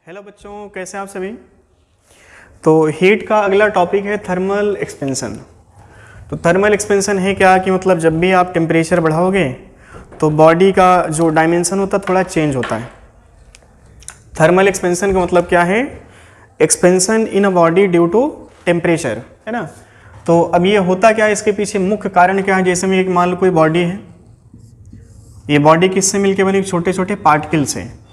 Hello बच्चों, कैसे हैं आप सभी। तो हीट का अगला टॉपिक है थर्मल एक्सपेंशन। तो थर्मल एक्सपेंशन है क्या कि मतलब जब भी आप टेम्परेचर बढ़ाओगे तो बॉडी का जो डायमेंशन होता है थोड़ा चेंज होता है। थर्मल एक्सपेंशन का मतलब क्या है? Expansion in a body due to temperature, है ना। तो अब ये होता क्या है, इसके पीछे मुख्य कारण क्या है? जैसे में एक मान लो कोई बॉडी है, ये बॉडी किससे मिलकर बनी? छोटे छोटे पार्टिकल्स हैं।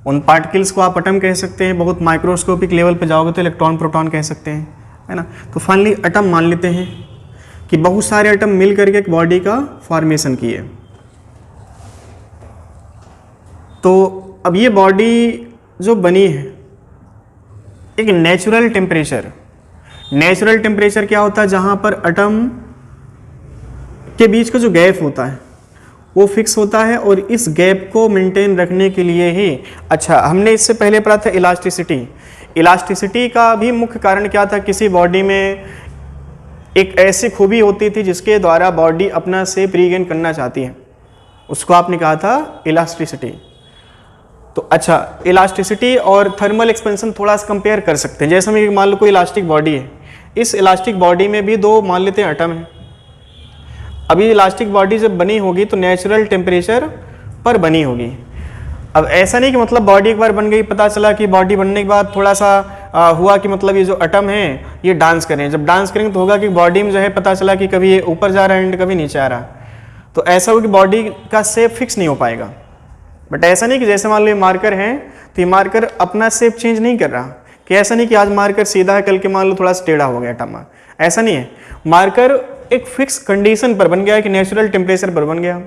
उन पार्टिकल्स को आप एटम कह सकते हैं, बहुत माइक्रोस्कोपिक लेवल पे जाओगे तो इलेक्ट्रॉन प्रोटॉन कह सकते हैं, है ना। तो फाइनली एटम मान लेते हैं कि बहुत सारे एटम मिल करके एक बॉडी का फॉर्मेशन किए। तो अब ये बॉडी जो बनी है एक नेचुरल टेम्परेचर क्या होता है? जहाँ पर एटम के बीच का जो गैप होता है वो फिक्स होता है, और इस गैप को मेंटेन रखने के लिए ही हमने इससे पहले पढ़ा था इलास्टिसिटी का भी मुख्य कारण क्या था? किसी बॉडी में एक ऐसी खूबी होती थी जिसके द्वारा बॉडी अपना शेप रीगेन करना चाहती है, उसको आपने कहा था इलास्टिसिटी। तो इलास्टिसिटी और थर्मल एक्सपेंशन थोड़ा सा कंपेयर कर सकते हैं। जैसे में मान लो कोई इलास्टिक बॉडी है, इस इलास्टिक बॉडी में भी दो मान लेते हैं एटम है। अभी इलास्टिक बॉडी जब बनी होगी तो नेचुरल टेम्परेचर पर बनी होगी। अब ऐसा नहीं कि मतलब बॉडी एक बार बन गई, पता चला कि बॉडी बनने के बाद थोड़ा सा हुआ कि मतलब ये जो एटम है ये डांस करें। जब डांस करेंगे तो होगा कि बॉडी में जो है पता चला कि कभी ये ऊपर जा रहा है एंड कभी नीचे आ रहा है। तो ऐसा हो कि बॉडी का शेप फिक्स नहीं हो पाएगा। बट ऐसा नहीं कि जैसे मान लो ये मार्कर है तो ये मार्कर अपना शेप चेंज नहीं कर रहा, कि ऐसा नहीं कि आज मार्कर सीधा है कल के मान लो थोड़ा सा टेढ़ा हो गया एटम, ऐसा नहीं है। मार्कर एक फिक्स कंडीशन पर बन गया कि नेचुरल टेम्परेचर पर बन गया।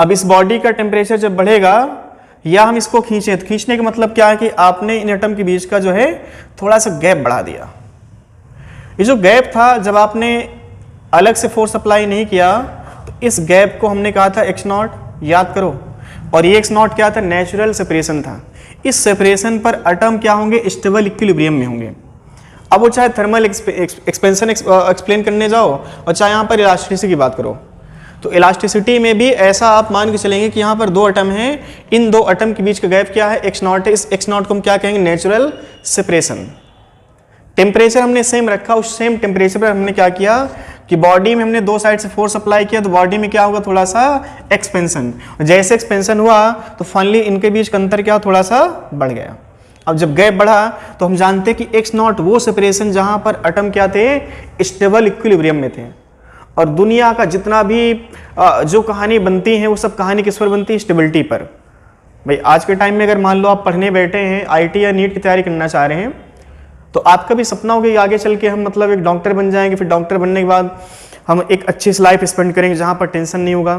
अब इस बॉडी का टेम्परेचर जब बढ़ेगा या हम इसको खींचे, तो खींचने का मतलब क्या है कि आपने इन एटम के बीच का जो है थोड़ा सा गैप बढ़ा दिया। ये जो गैप था, जब आपने अलग से फोर्स अप्लाई नहीं किया तो इस गैप को हमने कहा था एक्स नॉट, याद करो। और ये एक्स नॉट क्या था? नेचुरल सेपरेशन था। इस सेपरेशन पर एटम क्या होंगे? स्टेबल इक्विलिब्रियम में होंगे। अब वो चाहे थर्मल एक्सपेंशन एक्सप्लेन करने जाओ और चाहे यहाँ पर इलास्टिसिटी की बात करो, तो इलास्टिसिटी में भी ऐसा आप मान के चलेंगे कि यहाँ पर दो एटम हैं, इन दो एटम के बीच का गैप क्या है? एक्स नॉट है। इस एक्स नॉट को हम क्या कहेंगे? Natural separation. टेम्परेचर हमने सेम रखा, उस सेम टेम्परेचर पर हमने क्या किया कि बॉडी में हमने दो साइड से फोर्स अप्लाई किया, तो बॉडी में क्या होगा? थोड़ा सा एक्सपेंशन। जैसे एक्सपेंशन हुआ तो फाइनली इनके बीच का अंतर क्या? थोड़ा सा बढ़ गया। अब जब गैप बढ़ा तो हम जानते हैं कि एक्स नॉट वो सेपरेशन जहां पर एटम क्या थे? स्टेबल इक्विलिब्रियम में थे। और दुनिया का जितना भी जो कहानी बनती है वो सब कहानी किस पर बनती है? स्टेबिलिटी पर। भाई आज के टाइम में अगर मान लो आप पढ़ने बैठे हैं, आईटी या नीट की तैयारी करना चाह रहे हैं, तो आपका भी सपना होगा कि आगे चल के हम मतलब एक डॉक्टर बन जाएंगे, फिर डॉक्टर बनने के बाद हम एक अच्छी सी लाइफ स्पेंड करेंगे जहां पर टेंशन नहीं होगा।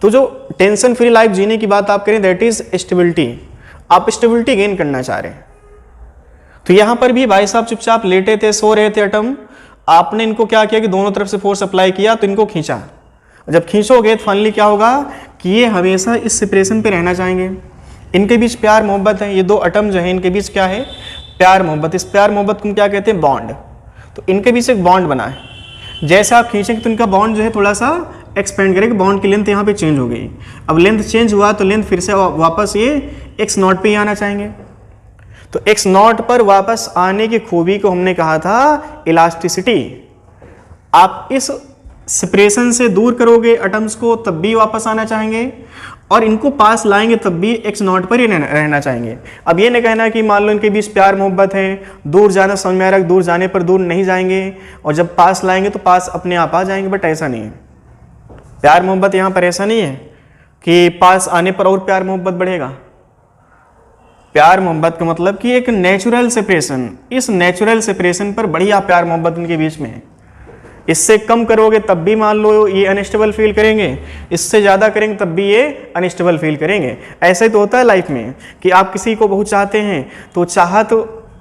तो जो टेंशन फ्री लाइफ जीने की बात आप करें, दैट इज स्टेबिलिटी। आप स्टेबिलिटी गेन करना चाह रहे हैं। तो यहां पर भी भाई साहब चुपचाप लेटे थे, सो रहे थे एटम, आपने इनको क्या किया कि दोनों तरफ से फोर्स अप्लाई किया, तो इनको खींचा। जब खींचोगे तो फाइनली क्या होगा कि ये हमेशा इस सेपरेशन पे रहना चाहेंगे। इनके बीच प्यार मोहब्बत है, ये दो एटम जो है इनके बीच क्या है? प्यार मोहब्बत। इस प्यार मोहब्बत को हम क्या कहते हैं? बॉन्ड। तो इनके बीच एक बॉन्ड बना है। जैसे आप खींचेंगे तो इनका बॉन्ड जो है थोड़ा सा एक्सपेंड करेगा, बॉन्ड की लेंथ यहाँ पे चेंज हो गई। अब लेंथ चेंज हुआ तो लेंथ फिर से वापस ये एक्स नॉट पे ही आना चाहेंगे। तो एक्स नॉट पर वापस आने की खूबी को हमने कहा था इलास्टिसिटी। आप इस सेपरेशन से दूर करोगे एटम्स को तब भी वापस आना चाहेंगे, और इनको पास लाएंगे तब भी एक्स नॉट पर ही रहना चाहेंगे। अब ये नहीं कहना कि मान लो इनके बीच प्यार मोहब्बत है, दूर जाना समझ में आ रहा है, दूर जाने पर दूर नहीं जाएंगे, और जब पास लाएंगे तो पास अपने आप आ जाएंगे। बट ऐसा नहीं है। प्यार मोहब्बत यहाँ पर ऐसा नहीं है कि पास आने पर और प्यार मोहब्बत बढ़ेगा। प्यार मोहब्बत का मतलब कि एक नेचुरल सेपरेशन, इस नेचुरल सेपरेशन पर बढ़िया प्यार मोहब्बत इनके बीच में है। इससे कम करोगे तब भी मान लो ये अनस्टेबल फील करेंगे, इससे ज़्यादा करेंगे तब भी ये अनस्टेबल फील करेंगे। ऐसा ही तो होता है लाइफ में कि आप किसी को बहुत चाहते हैं तो चाहत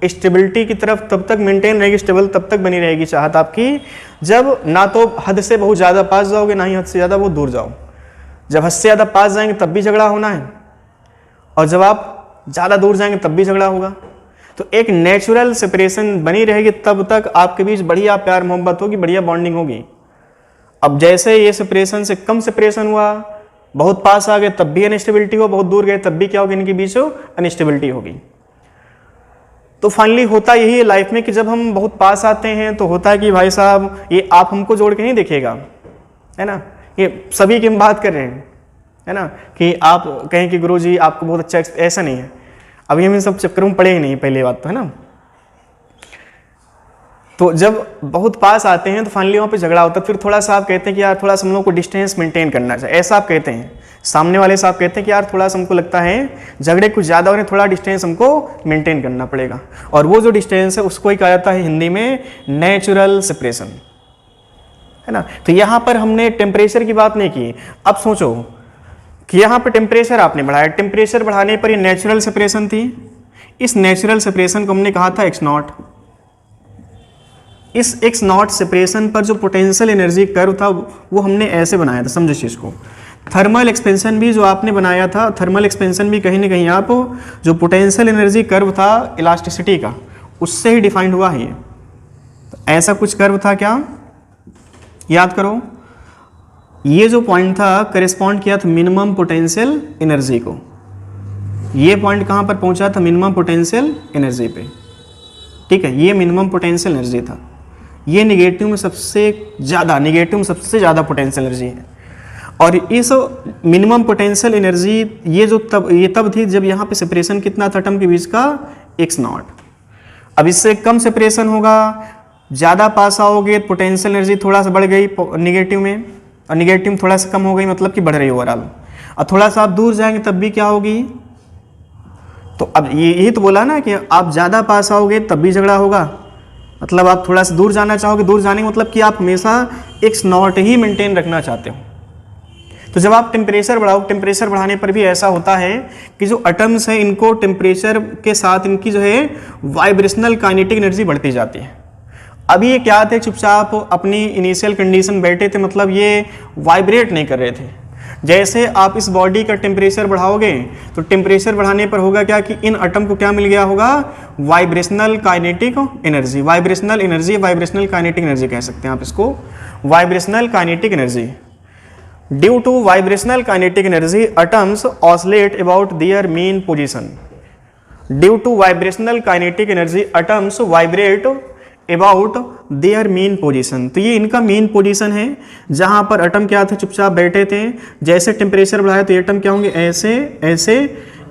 स्टेबिलिटी की तरफ तब तक मेंटेन रहेगी, स्टेबल तब तक बनी रहेगी चाहत आपकी, जब ना तो हद से बहुत ज़्यादा पास जाओगे, ना ही हद से ज़्यादा बहुत दूर जाओ। जब हद से ज़्यादा पास जाएंगे तब भी झगड़ा होना है, और जब आप ज़्यादा दूर जाएंगे तब भी झगड़ा होगा। तो एक नेचुरल सेपरेशन बनी रहेगी, तब तक आपके बीच बढ़िया प्यार मोहब्बत होगी, बढ़िया बॉन्डिंग होगी। अब जैसे ये सेपरेशन से कम सेपरेशन हुआ बहुत पास आ गए तब भी अनस्टेबिलिटी हो, बहुत दूर गए तब भी क्या होगी, इनके बीच अनस्टेबिलिटी होगी। तो फाइनली होता यही है लाइफ में कि जब हम बहुत पास आते हैं तो होता है कि भाई साहब ये आप हमको जोड़ के नहीं देखेगा, है ना, ये सभी की हम बात कर रहे हैं, है ना, कि आप कहें कि गुरुजी आपको बहुत अच्छा, ऐसा नहीं है। अभी हम इन सब चक्करों में पड़े ही नहीं, पहली बात तो, है ना। तो जब बहुत पास आते हैं तो फाइनली वहाँ पे झगड़ा होता है, फिर थोड़ा सा आप कहते हैं कि यार थोड़ा सा हम लोग को डिस्टेंस मेंटेन करना चाहिए, ऐसा आप कहते हैं। सामने वाले से आप कहते हैं कि यार थोड़ा सा हमको लगता है झगड़े कुछ ज़्यादा हो रहे, थोड़ा डिस्टेंस हमको मेंटेन करना पड़ेगा। और वो जो डिस्टेंस है उसको ही कहा जाता है हिंदी में नेचुरल सेपरेशन, है ना। तो यहाँ पर हमने टेम्परेचर की बात नहीं की। अब सोचो कि यहाँ पर टेम्परेचर आपने बढ़ाया, टेम्परेचर बढ़ाने पर ये नेचुरल सेपरेशन थी, इस नेचुरल सेपरेशन को हमने कहा था एक्स नॉट। इस एक्स नॉट सेपरेशन पर जो पोटेंशियल एनर्जी कर्व था वो हमने ऐसे बनाया था, समझो इस चीज़ को। थर्मल एक्सपेंशन भी जो आपने बनाया था, थर्मल एक्सपेंशन भी कहीं ना कहीं आप जो पोटेंशियल एनर्जी कर्व था इलास्टिसिटी का, उससे ही डिफाइंड हुआ है ये। तो ऐसा कुछ कर्व था क्या, याद करो। ये जो पॉइंट था करेस्पॉन्ड किया था मिनिमम पोटेंशियल एनर्जी को। ये पॉइंट कहाँ पर पहुंचा था, मिनिमम पोटेंशियल एनर्जी पे, ठीक है। ये मिनिमम पोटेंशियल एनर्जी था। ये नेगेटिव में सबसे ज़्यादा पोटेंशियल एनर्जी है। और इस मिनिमम पोटेंशियल एनर्जी ये तब थी जब यहाँ पे सेपरेशन कितना था एटम के बीच का, एक्स नॉट। अब इससे कम सेपरेशन होगा, ज़्यादा पास आओगे पोटेंशियल एनर्जी थोड़ा सा बढ़ गई निगेटिव में, और निगेटिव थोड़ा सा कम हो गई, मतलब कि बढ़ रही ओवरऑल। और थोड़ा सा आप दूर जाएंगे तब भी क्या होगी, तो अब यही तो बोला ना कि आप ज़्यादा पास आओगे तब भी झगड़ा होगा, मतलब आप थोड़ा सा दूर जाना चाहोगे, दूर जाने का मतलब कि आप हमेशा एक्स नॉट ही मेंटेन रखना चाहते हो। तो जब आप टेम्परेचर बढ़ाओ, टेम्परेचर बढ़ाने पर भी ऐसा होता है कि जो एटम्स हैं इनको टेम्परेचर के साथ इनकी जो है वाइब्रेशनल काइनेटिक एनर्जी बढ़ती जाती है। अभी ये क्या थे, चुपचाप अपनी इनिशियल कंडीशन बैठे थे, मतलब ये वाइब्रेट नहीं कर रहे थे। जैसे आप इस बॉडी का टेम्परेचर बढ़ाओगे तो टेम्परेचर बढ़ाने पर होगा क्या कि इन एटम को क्या मिल गया होगा, vibrational kinetic energy. Vibrational energy, vibrational kinetic energy कह सकते हैं आप इसको, vibrational kinetic energy. Due to vibrational kinetic energy atoms oscillate about their mean position. Due to vibrational kinetic energy atoms vibrate about their mean position. तो ये इनका mean position है जहां पर एटम क्या थे, चुपचाप बैठे थे। जैसे टेम्परेचर बढ़ाया तो ये एटम क्या होंगे, ऐसे ऐसे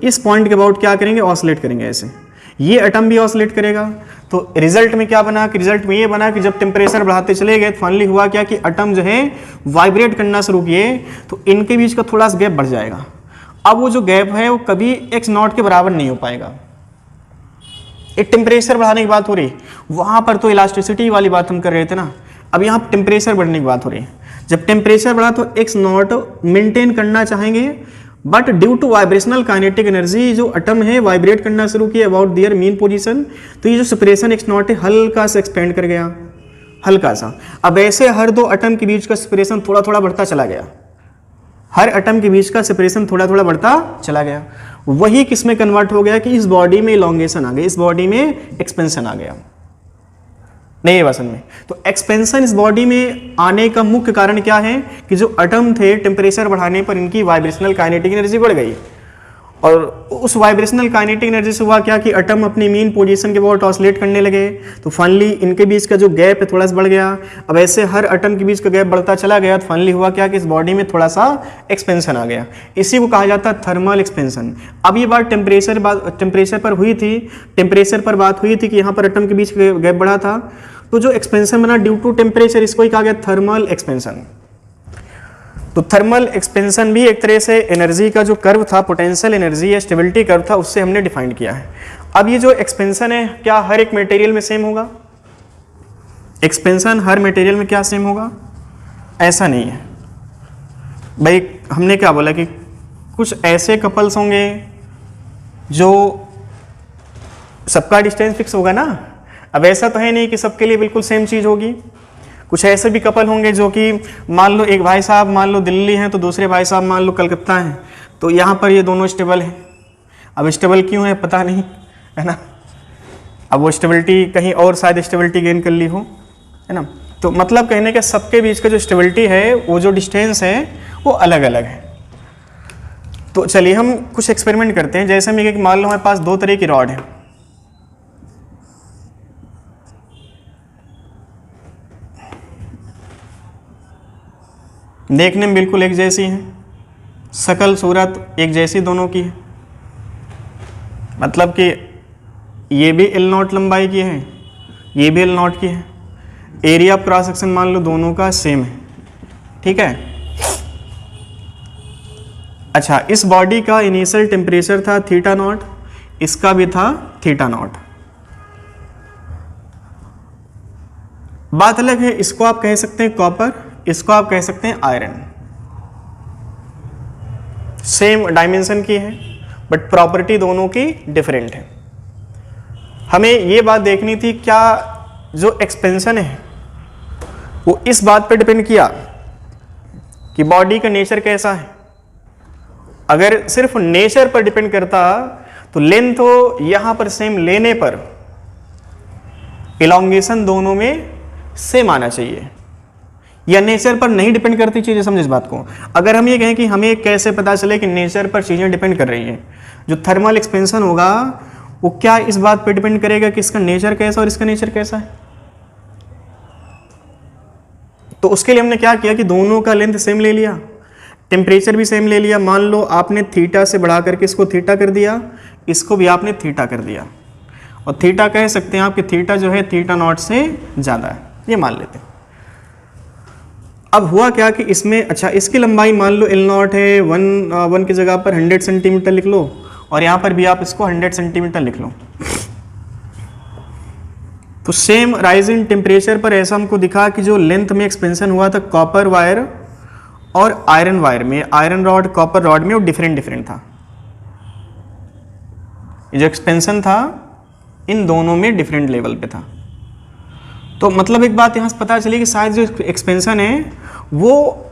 इस पॉइंट के अबाउट क्या करेंगे, ऑसिलेट करेंगे ऐसे। ये एटम भी ऑसिलेट करेगा। तो रिजल्ट में क्या बना कि रिजल्ट में ये बना कि जब टेम्परेचर बढ़ाते चले गए तो फाइनली हुआ क्या कि एटम जो है वाइब्रेट करना शुरू किए, तो इनके बीच का थोड़ा सा गैप बढ़ जाएगा। अब वो जो गैप है वो कभी एक्स नॉट के बराबर नहीं हो पाएगा। एक टेम्परेचर बढ़ाने की बात हो रही, वहां पर तो इलास्टिसिटी वाली बात हम कर रहे थे ना, अब यहाँ टेम्परेचर बढ़ने की बात हो रही है। जब टेम्परेचर बढ़ा तो एक्स नॉट मेंटेन करना चाहेंगे, but due to vibrational kinetic energy जो एटम है वाइब्रेट करना शुरू किया अबाउट देयर मीन पोजीशन, तो ये जो सेपरेशन एक्स नॉट है हल्का सा एक्सपेंड कर गया, हल्का सा। अब ऐसे हर दो एटम के बीच का सेपरेशन थोड़ा थोड़ा बढ़ता चला गया, हर एटम के बीच का सेपरेशन थोड़ा थोड़ा बढ़ता चला गया। वही किस में कन्वर्ट हो गया कि इस बॉडी में इलोंगेशन आ गई, इस बॉडी में एक्सपेंशन आ गया नए वसन में। तो एक्सपेंशन इस बॉडी में आने का मुख्य कारण क्या है कि जो एटम थे टेम्परेचर बढ़ाने पर इनकी वाइब्रेशनल काइनेटिक एनर्जी बढ़ गई, और उस वाइब्रेशनल काइनेटिक एनर्जी से हुआ क्या कि एटम अपनी मीन पोजीशन के अबाउट ऑसिलेट करने लगे। तो फाइनली इनके बीच का जो गैप है थोड़ा सा बढ़ गया। अब ऐसे हर एटम के बीच का गैप बढ़ता चला गया, तो फाइनली हुआ क्या कि इस बॉडी में थोड़ा सा एक्सपेंशन आ गया। इसी को कहा जाता है थर्मल एक्सपेंशन। अब ये बात टेम्परेचर पर हुई थी, टेम्परेचर पर बात हुई थी कि यहाँ पर एटम के बीच गैप बढ़ा था, तो जो एक्सपेंशन बना ड्यू टू टेम्परेचर, इसको ही कहा गया थर्मल एक्सपेंशन। तो थर्मल एक्सपेंशन भी एक तरह से एनर्जी का जो कर्व था, पोटेंशियल एनर्जी या स्टेबिलिटी कर्व था, उससे हमने डिफाइन किया है। अब ये जो एक्सपेंशन है क्या हर एक मटेरियल में सेम होगा? एक्सपेंशन हर मटेरियल में क्या सेम होगा? ऐसा नहीं है भाई। हमने क्या बोला कि कुछ ऐसे कपल्स होंगे जो सबका डिस्टेंस फिक्स होगा ना। अब ऐसा तो है नहीं कि सबके लिए बिल्कुल सेम चीज़ होगी। कुछ ऐसे भी कपल होंगे जो कि मान लो एक भाई साहब मान लो दिल्ली हैं तो दूसरे भाई साहब मान लो कलकत्ता हैं, तो यहाँ पर ये दोनों स्टेबल हैं। अब स्टेबल क्यों है पता नहीं, है ना। अब वो स्टेबिलिटी कहीं और शायद स्टेबिलिटी गेन कर ली हो, है ना। तो मतलब कहने के सबके बीच का जो स्टेबिलिटी है, वो जो डिस्टेंस है वो अलग अलग है। तो चलिए हम कुछ एक्सपेरिमेंट करते हैं। जैसे हम एक मान लो हमारे पास दो तरह की रॉड है, देखने में बिल्कुल एक जैसी है, शकल सूरत एक जैसी दोनों की है, मतलब कि ये भी L नॉट लंबाई की है, ये भी L नॉट की है, एरिया ऑफ क्रॉस सेक्शन मान लो दोनों का सेम है, ठीक है। अच्छा, इस बॉडी का इनिशियल टेम्परेचर था थीटा नॉट, इसका भी था थीटा नॉट। बात अलग है, इसको आप कह सकते हैं कॉपर, इसको आप कह सकते हैं आयरन, सेम डायमेंशन की है बट प्रॉपर्टी दोनों की डिफरेंट है। हमें ये बात देखनी थी क्या जो एक्सपेंशन है वो इस बात पर डिपेंड किया कि बॉडी का नेचर कैसा है। अगर सिर्फ नेचर पर डिपेंड करता तो लेंथ तो यहां पर सेम लेने पर इलॉन्गेशन दोनों में सेम आना चाहिए, या नेचर पर नहीं डिपेंड करती चीजें, समझे इस बात को। अगर हम ये कहें कि हमें कैसे पता चले कि नेचर पर चीजें डिपेंड कर रही हैं, जो थर्मल एक्सपेंशन होगा वो क्या इस बात पर डिपेंड करेगा कि इसका नेचर कैसा और इसका नेचर कैसा है। तो उसके लिए हमने क्या किया कि दोनों का लेंथ सेम ले लिया, टेम्परेचर भी सेम ले लिया। मान लो आपने थीटा से बढ़ा करके इसको थीटा कर दिया, इसको भी आपने थीटा कर दिया, और थीटा कह सकते हैं आप कि थीटा जो है थीटा नॉट से ज़्यादा है, ये मान लेते हैं। अब हुआ क्या कि इसमें, अच्छा इसकी लंबाई मान लो L नॉट है, वन की जगह पर 100 सेंटीमीटर लिख लो, और यहाँ पर भी आप इसको 100 सेंटीमीटर लिख लो। तो सेम राइज इन टेम्परेचर पर ऐसा हमको दिखा कि जो लेंथ में एक्सपेंशन हुआ था कॉपर वायर और आयरन वायर में, आयरन रॉड कॉपर रॉड में, वो डिफरेंट था। जो एक्सपेंशन था इन दोनों में डिफरेंट लेवल पे था। तो मतलब एक बात यहां से पता चली कि शायद जो एक्सपेंशन है वो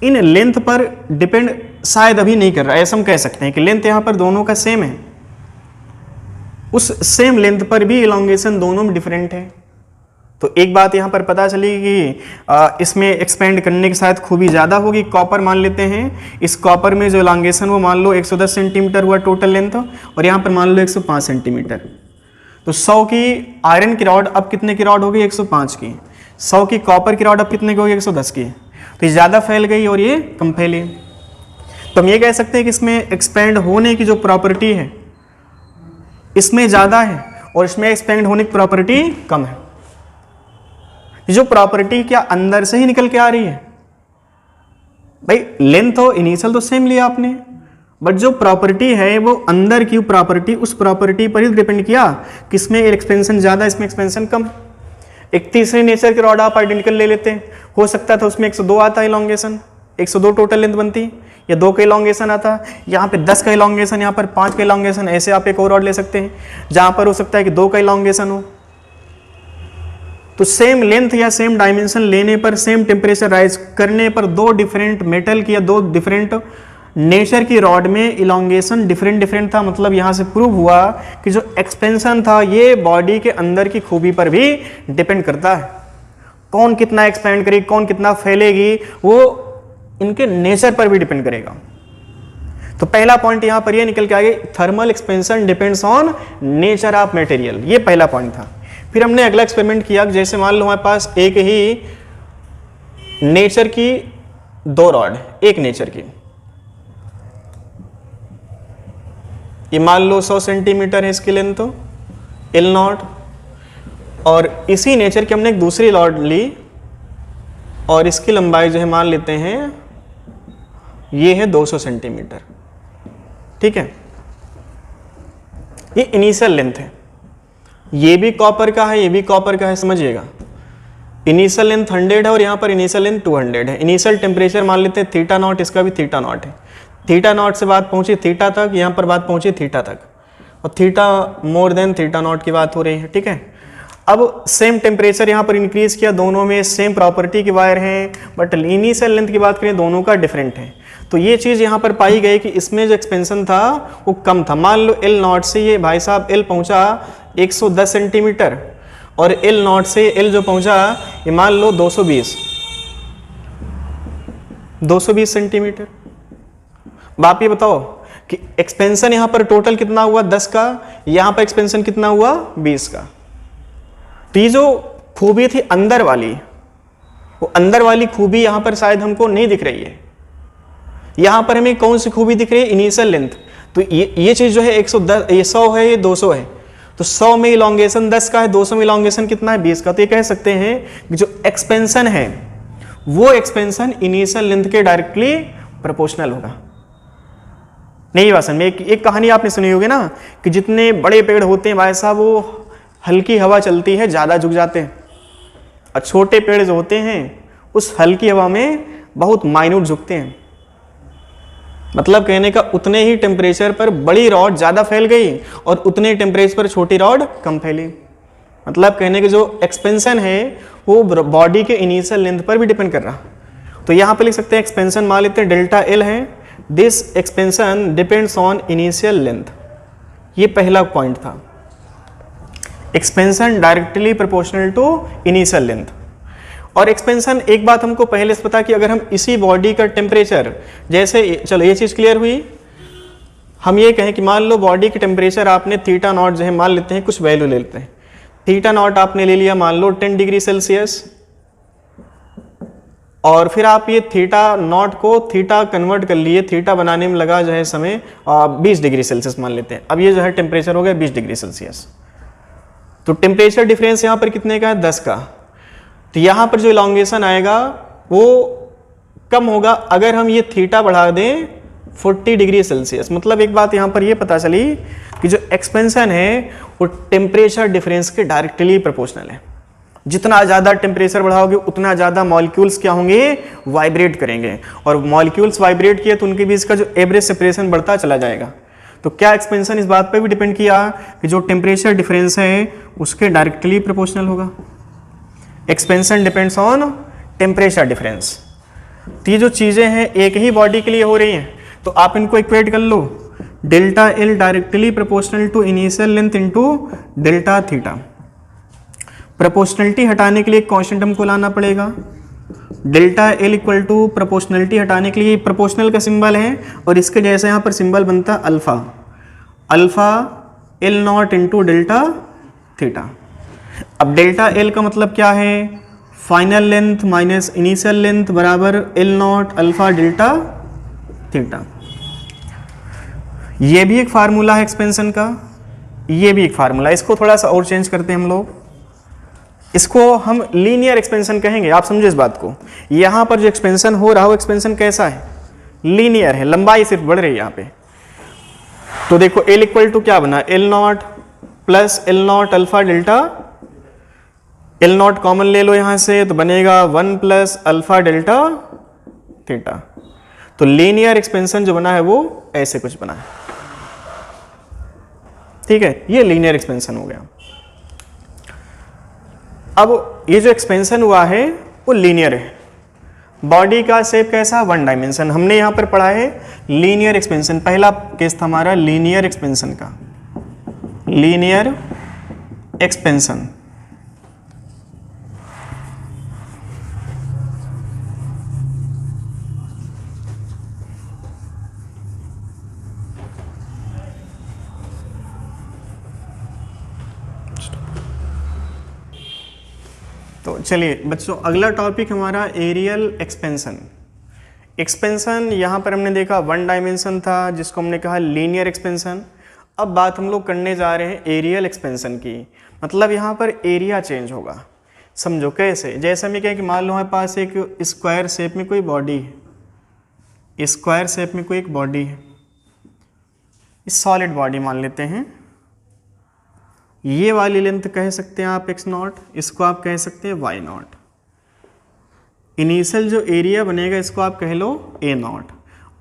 इन लेंथ पर डिपेंड शायद अभी नहीं कर रहा है। ऐसा हम कह सकते हैं कि लेंथ यहां पर दोनों का सेम है, उस सेम लेंथ पर भी इलॉन्गेशन दोनों में डिफरेंट है। तो एक बात यहाँ पर पता चली कि इसमें एक्सपेंड करने की शायद खूबी ज़्यादा होगी। कॉपर मान लेते हैं, इस कॉपर में जो इलॉन्गेशन वो मान लो 110 सेंटीमीटर हुआ टोटल लेंथ, और यहाँ पर मान लो 105 सेंटीमीटर। तो 100 की आयरन की रॉड अब कितने की रॉड होगी? 105 की। 100 की कॉपर की रॉड अब कितने की होगी? 110 की। तो ये ज़्यादा फैल गई और ये कम फैली। तो हम ये कह सकते हैं कि इसमें एक्सपेंड होने की जो प्रॉपर्टी है इसमें ज़्यादा है और इसमें एक्सपेंड होने की प्रॉपर्टी कम है। जो प्रॉपर्टी क्या अंदर से ही निकल के आ रही है? भाई लेंथ तो इनिशियल तो सेम लिया आपने, बट जो प्रॉपर्टी है वो अंदर की प्रॉपर्टी, उस प्रॉपर्टी पर ही डिपेंड किया कि इसमें एक्सपेंशन ज़्यादा, इसमें एक्सपेंशन कम। एक तीसरे नेचर के रॉड आप आइडेंटिकल ले लेते हैं, हो सकता था उसमें 102 आता इलॉन्गेशन, 102 टोटल लेंथ बनती, या 2 का इलॉन्गेशन आता, यहाँ पे 10 का इलॉन्गेशन, यहाँ पर 5 का इलॉन्गेशन। ऐसे आप एक और रॉड ले सकते हैं जहाँ पर हो सकता है कि 2 का इलॉन्गेशन हो। तो सेम लेंथ या सेम डायमेंशन लेने पर, सेम टेम्परेचर राइज करने पर, दो डिफरेंट मेटल की या दो डिफरेंट नेचर की रॉड में इलॉन्गेशन डिफरेंट था। मतलब यहाँ से प्रूव हुआ कि जो एक्सपेंशन था ये बॉडी के अंदर की खूबी पर भी डिपेंड करता है। कौन कितना एक्सपेंड करेगी, कौन कितना फैलेगी, वो इनके नेचर पर भी डिपेंड करेगा। तो पहला पॉइंट यहां पर ये निकल के आ गया, thermal expansion depends on nature of material. ये पहला पॉइंट था। फिर हमने अगला एक्सपेरिमेंट किया, जैसे मान लो हमारे पास एक ही नेचर की 2 रॉड, एक नेचर की, ये मान लो 100 सेंटीमीटर है इसकी लेंथ, तो L नॉट, और इसी नेचर की हमने एक दूसरी रॉड ली और इसकी लंबाई जो है मान लेते हैं ये है 200 सेंटीमीटर, ठीक है। ये इनिशियल लेंथ है, ये भी कॉपर का है, ये भी कॉपर का है, समझिएगा। इनिशियल लेंथ 100 है और यहाँ पर इनिशियल लेंथ 200 है। इनिशियल टेम्परेचर मान लेते हैं थीटा नॉट, इसका भी थीटा नॉट है। थीटा नॉट से बात पहुंची थीटा तक, यहाँ पर बात पहुंची थीटा तक, और theta more than theta naught की बात हो रही है, ठीक है। अब सेम टेम्परेचर यहाँ पर इंक्रीज किया, दोनों में सेम प्रॉपर्टी के वायर हैं, बट इनिशियल लेंथ की बात करें दोनों का डिफरेंट है। तो ये चीज़ यहाँ पर पाई गई कि इसमें जो एक्सपेंशन था वो कम था। मान लो L नॉट से ये भाई साहब L पहुँचा 110 सेंटीमीटर, और L नॉट से L जो पहुँचा ये मान लो 220 सेंटीमीटर। अब आप ये बताओ कि एक्सपेंशन यहां पर टोटल कितना हुआ 10 का, यहां पर एक्सपेंशन कितना हुआ 20 का। तो ये जो खूबी थी अंदर वाली, वो अंदर वाली खूबी यहां पर शायद हमको नहीं दिख रही है। यहां पर हमें कौन सी खूबी दिख रही है? Initial length. तो ये चीज जो है 110, ये 100 है, ये 200 है। तो 100 में इलोंगेशन 10 का है, 200 में इलोंगेशन कितना है? 20 का। तो ये कह सकते हैं कि जो एक्सपेंशन है वो एक्सपेंशन इनिशियल लेंथ के डायरेक्टली प्रोपोर्शनल होगा। नहीं वासन में एक कहानी आपने सुनी होगी ना कि जितने बड़े पेड़ होते हैं भाई साहब, वो हल्की हवा चलती है ज़्यादा झुक जाते हैं, और छोटे पेड़ जो होते हैं उस हल्की हवा में बहुत माइन्यूट झुकते हैं। मतलब कहने का उतने ही टेम्परेचर पर बड़ी रॉड ज़्यादा फैल गई और उतने टेम्परेचर पर छोटी रॉड कम फैली। मतलब कहने के जो एक्सपेंशन है वो बॉडी के इनिशियल लेंथ पर भी डिपेंड कर रहा। तो यहाँ पर लिख सकते हैं एक्सपेंशन मान लेते हैं डेल्टा एल है, this expansion depends on initial length. ये पहला पॉइंट था, expansion directly proportional to initial length. और एक्सपेंशन, एक बात हमको पहले से पता कि अगर हम इसी बॉडी का टेम्परेचर, जैसे चलो ये चीज़ क्लियर हुई, हम ये कहें कि मान लो बॉडी के टेम्परेचर आपने थीटा नॉट जो है मान लेते हैं, कुछ वैल्यू ले लेते हैं। थीटा नॉट आपने ले लिया मान लो 10 डिग्री सेल्सियस, और फिर आप ये थीटा नॉट को थीटा कन्वर्ट कर लिए, थीटा बनाने में लगा जो है समय 20 डिग्री सेल्सियस मान लेते हैं। अब ये जो है टेम्परेचर हो गया 20 डिग्री सेल्सियस। तो टेम्परेचर डिफरेंस यहाँ पर कितने का है? 10 का। तो यहाँ पर जो इलोंगेशन आएगा वो कम होगा अगर हम ये थीटा बढ़ा दें 40 डिग्री सेल्सियस। मतलब एक बात यहाँ पर ये पता चली कि जो एक्सपेंशन है वो टेम्परेचर डिफरेंस के डायरेक्टली प्रोपोर्शनल है। जितना ज़्यादा टेम्परेचर बढ़ाओगे उतना ज़्यादा मॉलिक्यूल्स क्या होंगे? वाइब्रेट करेंगे, और मॉलिक्यूल्स वाइब्रेट किए तो उनके बीच का जो एवरेज सेपरेशन बढ़ता चला जाएगा। तो क्या एक्सपेंशन इस बात पर भी डिपेंड किया कि जो टेम्परेचर डिफरेंस है उसके डायरेक्टली प्रोपोर्शनल होगा। Expansion depends on temperature difference. तो ये जो चीज़ें हैं एक ही बॉडी के लिए हो रही हैं, तो आप इनको इक्वेट कर लो, delta L directly proportional to initial length into delta theta. Proportionality हटाने के लिए कांस्टेंट हमको लाना पड़ेगा। Delta L equal to proportionality हटाने के लिए प्रोपोर्शनल का सिंबल है, और इसके जैसे यहाँ पर सिंबल बनता alpha, alpha L not into delta theta. अब डेल्टा एल का मतलब क्या है? Final length minus initial length बराबर L not alpha delta theta. ये भी एक फार्मूला है एक्सपेंशन का, ये भी एक फार्मूला। इसको थोड़ा सा और चेंज करते हैं हम लोग, इसको हम लीनियर एक्सपेंशन कहेंगे। आप समझो इस बात को, यहाँ पर जो एक्सपेंशन हो रहा है वो एक्सपेंशन कैसा है? लीनियर है, लंबाई सिर्फ बढ़ रही है यहाँ पे। तो देखो एल इक्वल टू क्या बना? L not plus L not alpha delta, L not common ले लो यहाँ से तो बनेगा 1 प्लस अल्फा डेल्टा थीटा। तो लीनियर एक्सपेंशन जो बना है वो ऐसे कुछ बना है, ठीक है, ये लीनियर एक्सपेंशन हो गया। अब ये जो एक्सपेंशन हुआ है वो लीनियर है। बॉडी का शेप कैसा? 1 डायमेंशन। हमने यहां पर पढ़ा है लीनियर एक्सपेंशन, पहला केस था हमारा लीनियर एक्सपेंशन का, लीनियर एक्सपेंशन। तो चलिए बच्चों, अगला टॉपिक हमारा एरियल एक्सपेंशन। एक्सपेंशन यहाँ पर हमने देखा 1 डायमेंशन था जिसको हमने कहा लीनियर एक्सपेंशन। अब बात हम लोग करने जा रहे हैं एरियल एक्सपेंशन की। मतलब यहाँ पर एरिया चेंज होगा। समझो कैसे? जैसे हमें कहें कि मान लो हमारे पास एक स्क्वायर शेप में कोई बॉडी है, स्क्वायर शेप में कोई एक बॉडी है, सॉलिड बॉडी मान लेते हैं। ये वाली लेंथ कह सकते हैं आप x नॉट, इसको आप कह सकते हैं y नॉट। इनिशियल जो एरिया बनेगा इसको आप कह लो a नॉट,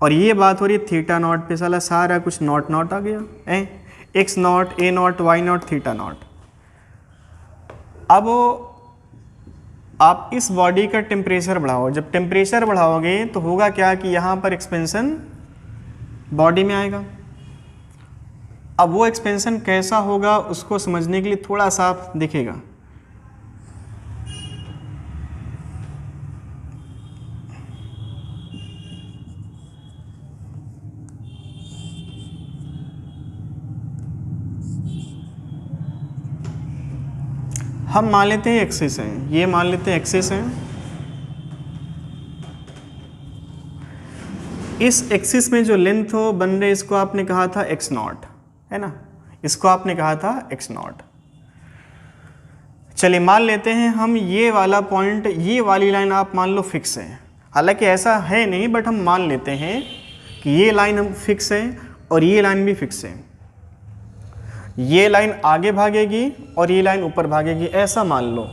और ये बात हो रही है थीटा नॉट पे। साला सारा कुछ नॉट नॉट आ गया, x not, a not, y not, theta naught. अब आप इस बॉडी का टेम्परेचर बढ़ाओ। जब टेम्परेचर बढ़ाओगे तो होगा क्या कि यहाँ पर एक्सपेंशन बॉडी में आएगा। अब वो एक्सपेंशन कैसा होगा उसको समझने के लिए थोड़ा सा आप दिखेगा। हम मान लेते हैं एक्सिस है, ये मान लेते हैं एक्सिस है। इस एक्सिस में जो लेंथ हो बन रहे इसको आपने कहा था x नॉट, है ना, इसको आपने कहा था x नॉट। चलिए मान लेते हैं हम ये वाला पॉइंट, ये वाली लाइन आप मान लो फिक्स है, हालांकि ऐसा है नहीं बट हम मान लेते हैं कि ये लाइन हम फिक्स है और ये लाइन भी फिक्स है। ये लाइन आगे भागेगी और ये लाइन ऊपर भागेगी, ऐसा मान लो।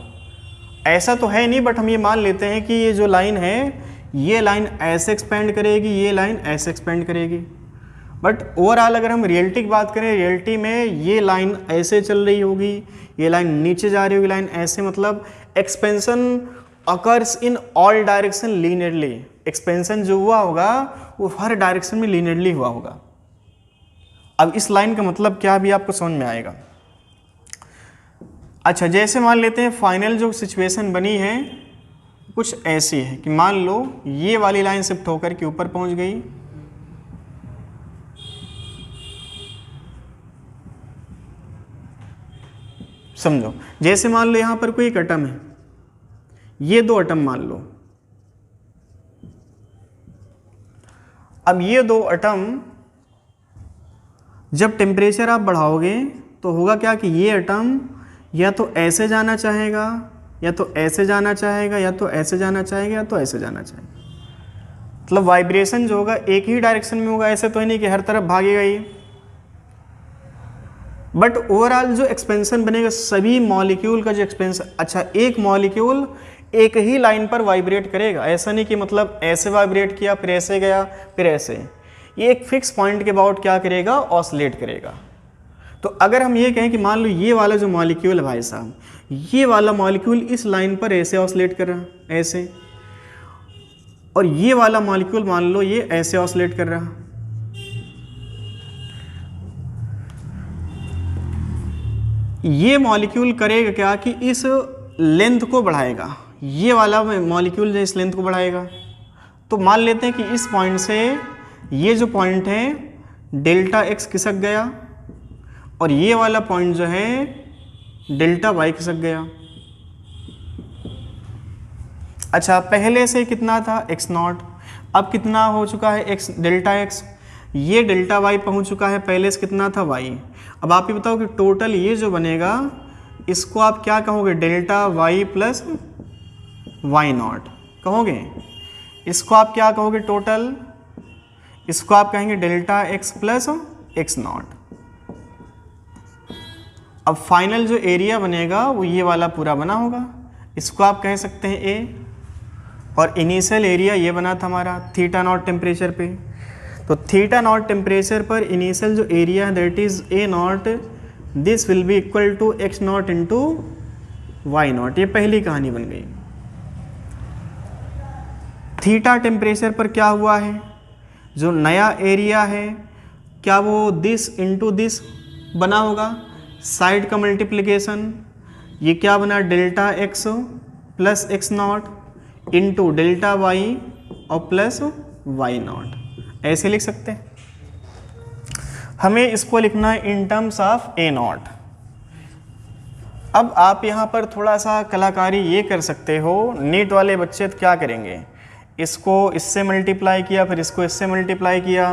ऐसा तो है नहीं बट हम ये मान लेते हैं कि ये जो लाइन है ये लाइन ऐसे एक्सपेंड करेगी, ये लाइन ऐसे एक्सपेंड करेगी। बट ओवरऑल अगर हम रियलिटी की बात करें, रियलिटी में ये लाइन ऐसे चल रही होगी, ये लाइन नीचे जा रही होगी, लाइन ऐसे, मतलब expansion occurs in all direction linearly. Expansion जो हुआ होगा वो हर डायरेक्शन में लीनियरली हुआ होगा। अब इस लाइन का मतलब क्या भी आपको समझ में आएगा। अच्छा, जैसे मान लेते हैं फाइनल जो सिचुएशन बनी है कुछ ऐसी है कि मान लो ये वाली लाइन शिफ्ट होकर के ऊपर पहुंच गई, समझो। जैसे मान लो यहां पर कोई एक एटम है, ये दो एटम मान लो। अब ये दो एटम जब टेम्परेचर आप बढ़ाओगे तो होगा क्या कि ये एटम या तो ऐसे जाना चाहेगा, या तो ऐसे जाना चाहेगा, या तो ऐसे जाना चाहेगा, या तो ऐसे जाना चाहेगा। मतलब वाइब्रेशन जो होगा एक ही डायरेक्शन में होगा, ऐसे तो है नहीं कि हर तरफ भागेगा ये। बट ओवरऑल जो एक्सपेंशन बनेगा सभी मॉलिक्यूल का जो एक्सपेंशन, अच्छा एक मॉलिक्यूल एक ही लाइन पर वाइब्रेट करेगा, ऐसा नहीं कि मतलब ऐसे वाइब्रेट किया फिर ऐसे गया फिर ऐसे। ये एक फिक्स पॉइंट के अबाउट क्या करेगा, ऑसिलेट करेगा। तो अगर हम ये कहें कि मान लो ये वाला जो मॉलिक्यूल है भाई साहब, ये वाला मॉलिक्यूल इस लाइन पर ऐसे ऑसिलेट कर रहा है ऐसे, और ये वाला मॉलिक्यूल मान लो ये ऐसे ऑसिलेट कर रहा है। ये मॉलिक्यूल करेगा क्या कि इस लेंथ को बढ़ाएगा, ये वाला मॉलिक्यूल जो इस लेंथ को बढ़ाएगा। तो मान लेते हैं कि इस पॉइंट से ये जो पॉइंट है डेल्टा एक्स खिसक गया और ये वाला पॉइंट जो है डेल्टा वाई खिसक गया। अच्छा, पहले से कितना था एक्स नॉट, अब कितना हो चुका है एक्स, डेल्टा एक्स, ये डेल्टा वाई पहुंच चुका है, पहले से कितना था वाई। अब आप ये बताओ कि टोटल ये जो बनेगा इसको आप क्या कहोगे, delta y plus y not कहोगे। इसको आप क्या कहोगे टोटल, इसको आप कहेंगे delta x plus x not. अब फाइनल जो एरिया बनेगा वो ये वाला पूरा बना होगा, इसको आप कह सकते हैं ए, और इनिशियल एरिया ये बना था हमारा थीटा नॉट टेम्परेचर पे। तो थीटा नॉट टेम्परेचर पर इनिशियल जो एरिया है that is A not, this will be equal to x not into Y not. ये पहली कहानी बन गई। थीटा टेम्परेचर पर क्या हुआ है, जो नया एरिया है क्या वो दिस इंटू दिस बना होगा, साइड का मल्टीप्लिकेशन, ये क्या बना delta x plus x not into delta y और प्लस वाई नॉट, ऐसे लिख सकते हैं। हमें इसको लिखना है in terms of A not. अब आप यहाँ पर थोड़ा सा कलाकारी ये कर सकते हो, नीट वाले बच्चे तो क्या करेंगे, इसको इससे मल्टीप्लाई किया, फिर इसको इससे मल्टीप्लाई किया,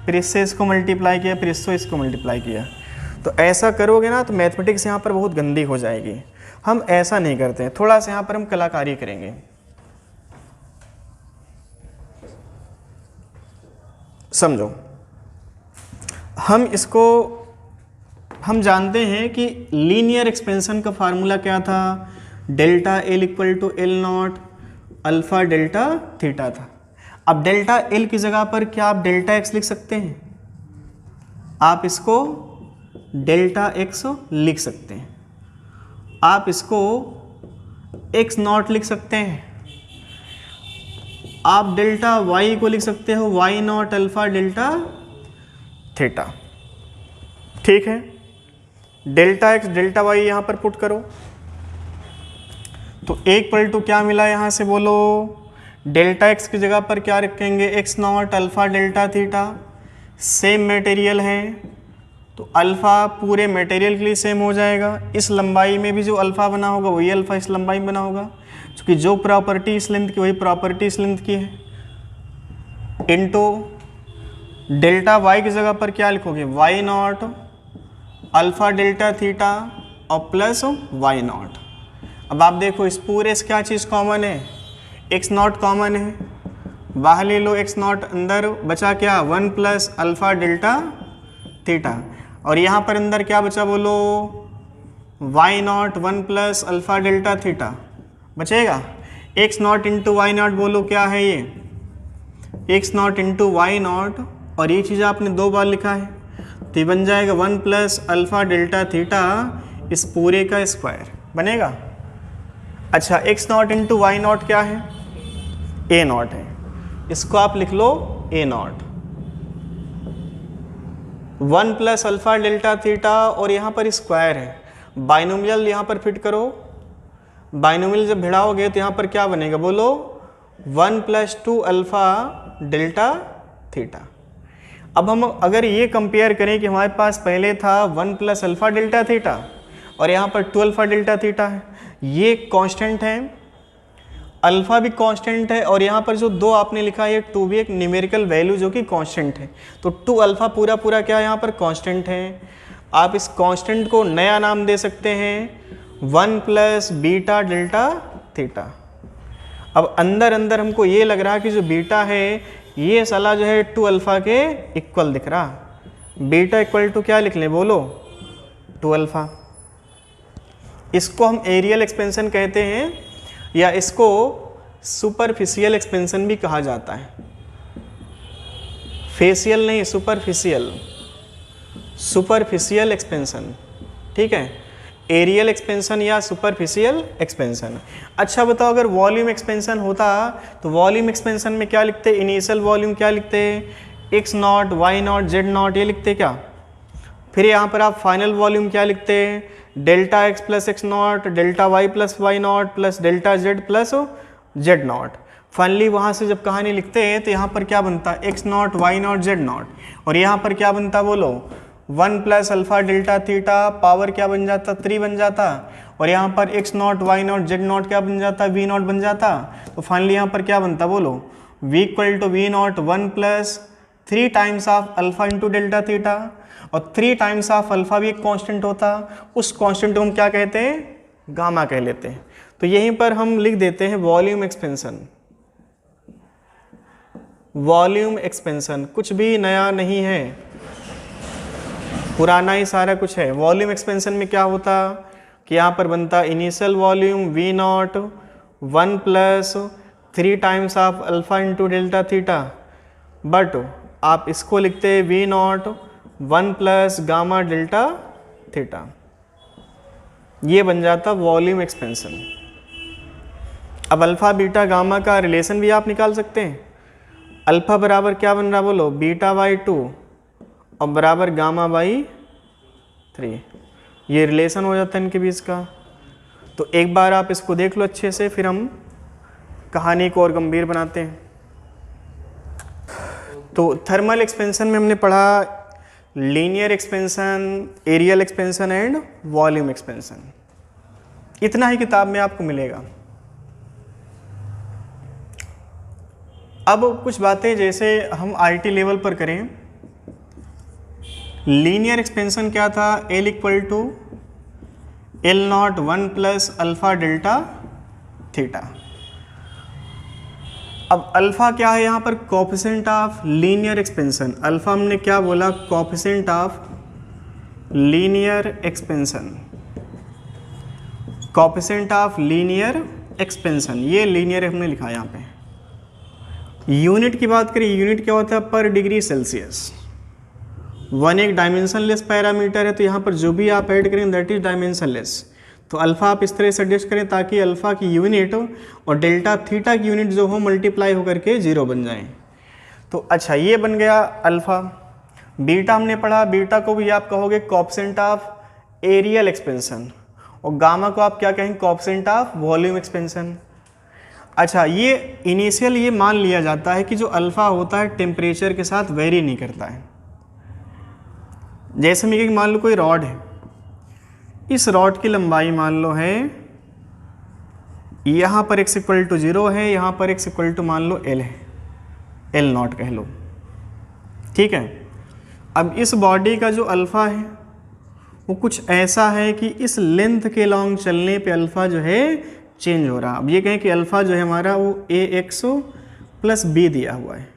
फिर इससे इसको मल्टीप्लाई किया, फिर इसको इसको मल्टीप्लाई किया। तो ऐसा करोगे ना तो मैथमेटिक्स यहाँ पर बहुत गंदी हो जाएगी। हम ऐसा नहीं करते हैं, थोड़ा सा यहाँ पर हम कलाकारी करेंगे। समझो, हम इसको हम जानते हैं कि लीनियर एक्सपेंशन का फार्मूला क्या था, delta L equal to L not alpha delta theta था। अब डेल्टा एल की जगह पर क्या आप डेल्टा एक्स लिख सकते हैं, आप इसको डेल्टा एक्स लिख सकते हैं, आप इसको एक्स नॉट लिख सकते हैं, आप डेल्टा वाई को लिख सकते हो y not alpha delta theta. ठीक है, डेल्टा एक्स डेल्टा वाई यहां पर पुट करो तो एक पल टू क्या मिला यहां से बोलो, डेल्टा एक्स की जगह पर क्या रखेंगे x not alpha delta theta, same material है तो अल्फ़ा पूरे मटेरियल के लिए सेम हो जाएगा। इस लंबाई में भी जो अल्फ़ा बना होगा वही अल्फ़ा इस लंबाई में बना होगा, क्योंकि जो प्रॉपर्टी इस लेंथ की वही प्रॉपर्टी इस लेंथ की है। इनटू डेल्टा वाई की जगह पर क्या लिखोगे, y not alpha delta theta और प्लस वाई नॉट। अब आप देखो इस पूरे से क्या चीज़ कॉमन है, एक्स नॉट कॉमन है, बाहर ले लो एक्स नॉट, अंदर बचा क्या 1 प्लस अल्फ़ा डेल्टा थीटा, और यहाँ पर अंदर क्या बचा बोलो, Y not 1 plus alpha delta theta बचेगा। X not into Y not बोलो क्या है ये, X not into Y not, और ये चीज़ आपने 2 बार लिखा है तो ये बन जाएगा 1 प्लस अल्फ़ा डेल्टा थीटा इस पूरे का स्क्वायर बनेगा। अच्छा X not into Y not क्या है, ए नॉट है, इसको आप लिख लो A not. 1 plus alpha delta theta और यहाँ पर स्क्वायर है, बाइनोमियल यहाँ पर फिट करो, बाइनोमियल जब भिड़ाओगे तो यहाँ पर क्या बनेगा बोलो, 1 प्लस 2 अल्फ़ा डेल्टा थीटा। अब हम अगर ये कंपेयर करें कि हमारे पास पहले था 1 प्लस अल्फ़ा डेल्टा थीटा और यहाँ पर 2 अल्फ़ा डेल्टा थीटा है, ये कांस्टेंट है, अल्फ़ा भी कांस्टेंट है, और यहाँ पर जो 2 आपने लिखा है 2 भी एक न्यूमेरिकल वैल्यू जो कि कांस्टेंट है, तो 2 अल्फ़ा पूरा पूरा क्या यहाँ पर कांस्टेंट है। आप इस कांस्टेंट को नया नाम दे सकते हैं 1 प्लस बीटा डेल्टा थीटा। अब अंदर अंदर हमको ये लग रहा है कि जो बीटा है ये साला जो है 2 अल्फ़ा के इक्वल दिख रहा, बीटा इक्वल टू क्या लिख लें बोलो, 2 अल्फ़ा। इसको हम एरियल एक्सपेंशन कहते हैं या इसको सुपरफिशियल एक्सपेंशन भी कहा जाता है, फेशियल नहीं सुपरफिशियल, सुपरफिशियल एक्सपेंशन, ठीक है, एरियल एक्सपेंशन या सुपरफिशियल एक्सपेंशन। अच्छा बताओ अगर वॉल्यूम एक्सपेंशन होता तो वॉल्यूम एक्सपेंशन में क्या लिखते, इनिशियल वॉल्यूम क्या लिखते, x not y not z not ये लिखते क्या, फिर यहाँ पर आप फाइनल वॉल्यूम क्या लिखते, delta x plus x not delta y plus y not plus delta z plus z not. Finally वहाँ से जब कहानी लिखते हैं तो यहाँ पर क्या बनता, x not y not z not, और यहाँ पर क्या बनता बोलो 1 plus alpha delta theta, power क्या बन जाता 3 बन जाता, और यहाँ पर x not y not z not क्या बन जाता वी नॉट बन जाता। तो फाइनली यहाँ पर क्या बनता बोलो, V equal to V not 1 plus 3 times of alpha into delta theta, और 3 टाइम्स ऑफ अल्फ़ा भी एक कांस्टेंट होता, उस कांस्टेंट को हम क्या कहते हैं, गामा कह लेते हैं। तो यहीं पर हम लिख देते हैं वॉल्यूम एक्सपेंशन, वॉल्यूम एक्सपेंशन कुछ भी नया नहीं है, पुराना ही सारा कुछ है। वॉल्यूम एक्सपेंशन में क्या होता कि यहाँ पर बनता initial volume V not 1 plus 3 times of alpha into delta theta, but आप इसको लिखते V not 1 plus gamma delta theta, ये बन जाता वॉल्यूम एक्सपेंशन। अब अल्फ़ा बीटा गामा का रिलेशन भी आप निकाल सकते हैं, अल्फ़ा बराबर क्या बन रहा बोलो, बीटा बाई 2 और बराबर गामा बाई 3, ये रिलेशन हो जाता है इनके बीच का। तो एक बार आप इसको देख लो अच्छे से, फिर हम कहानी को और गंभीर बनाते हैं। तो थर्मल एक्सपेंशन में हमने पढ़ा linear expansion, areal expansion and volume expansion, इतना ही किताब में आपको मिलेगा। अब कुछ बातें जैसे हम आईटी लेवल पर करें, लीनियर एक्सपेंशन क्या था, L equal to L not 1 plus alpha delta theta. अब अल्फ़ा क्या है यहाँ पर, coefficient of linear expansion, alpha हमने क्या बोला, coefficient of linear expansion, coefficient of linear expansion, ये लीनियर हमने लिखा यहाँ पे। यूनिट की बात करें, यूनिट क्या होता है, पर डिग्री सेल्सियस। 1 एक डायमेंशनलेस पैरामीटर है, तो यहाँ पर जो भी आप ऐड करें दैट इज डायमेंशनलेस। तो अल्फ़ा आप इस तरह से एडजस्ट करें ताकि अल्फ़ा की यूनिट और डेल्टा थीटा की यूनिट जो हो मल्टीप्लाई होकर के 0 बन जाए। तो अच्छा ये बन गया अल्फ़ा। बीटा हमने पढ़ा, बीटा को भी आप कहोगे कोएफिशिएंट ऑफ एरियल एक्सपेंशन, और गामा को आप क्या कहेंगे, कोएफिशिएंट ऑफ वॉल्यूम एक्सपेंशन। अच्छा ये इनिशियल ये मान लिया जाता है कि जो अल्फ़ा होता है टेम्परेचर के साथ वेरी नहीं करता है, जैसे मैं मान लो कोई रॉड है, इस रॉड की लंबाई मान लो है, यहाँ पर x इक्वल टू 0 है, यहाँ पर x इक्वल टू मान लो l है, l नॉट कह लो, ठीक है। अब इस बॉडी का जो अल्फ़ा है वो कुछ ऐसा है कि इस लेंथ के लॉन्ग चलने पे अल्फ़ा जो है चेंज हो रहा। अब ये कहें कि अल्फ़ा जो है हमारा वो ax प्लस b दिया हुआ है,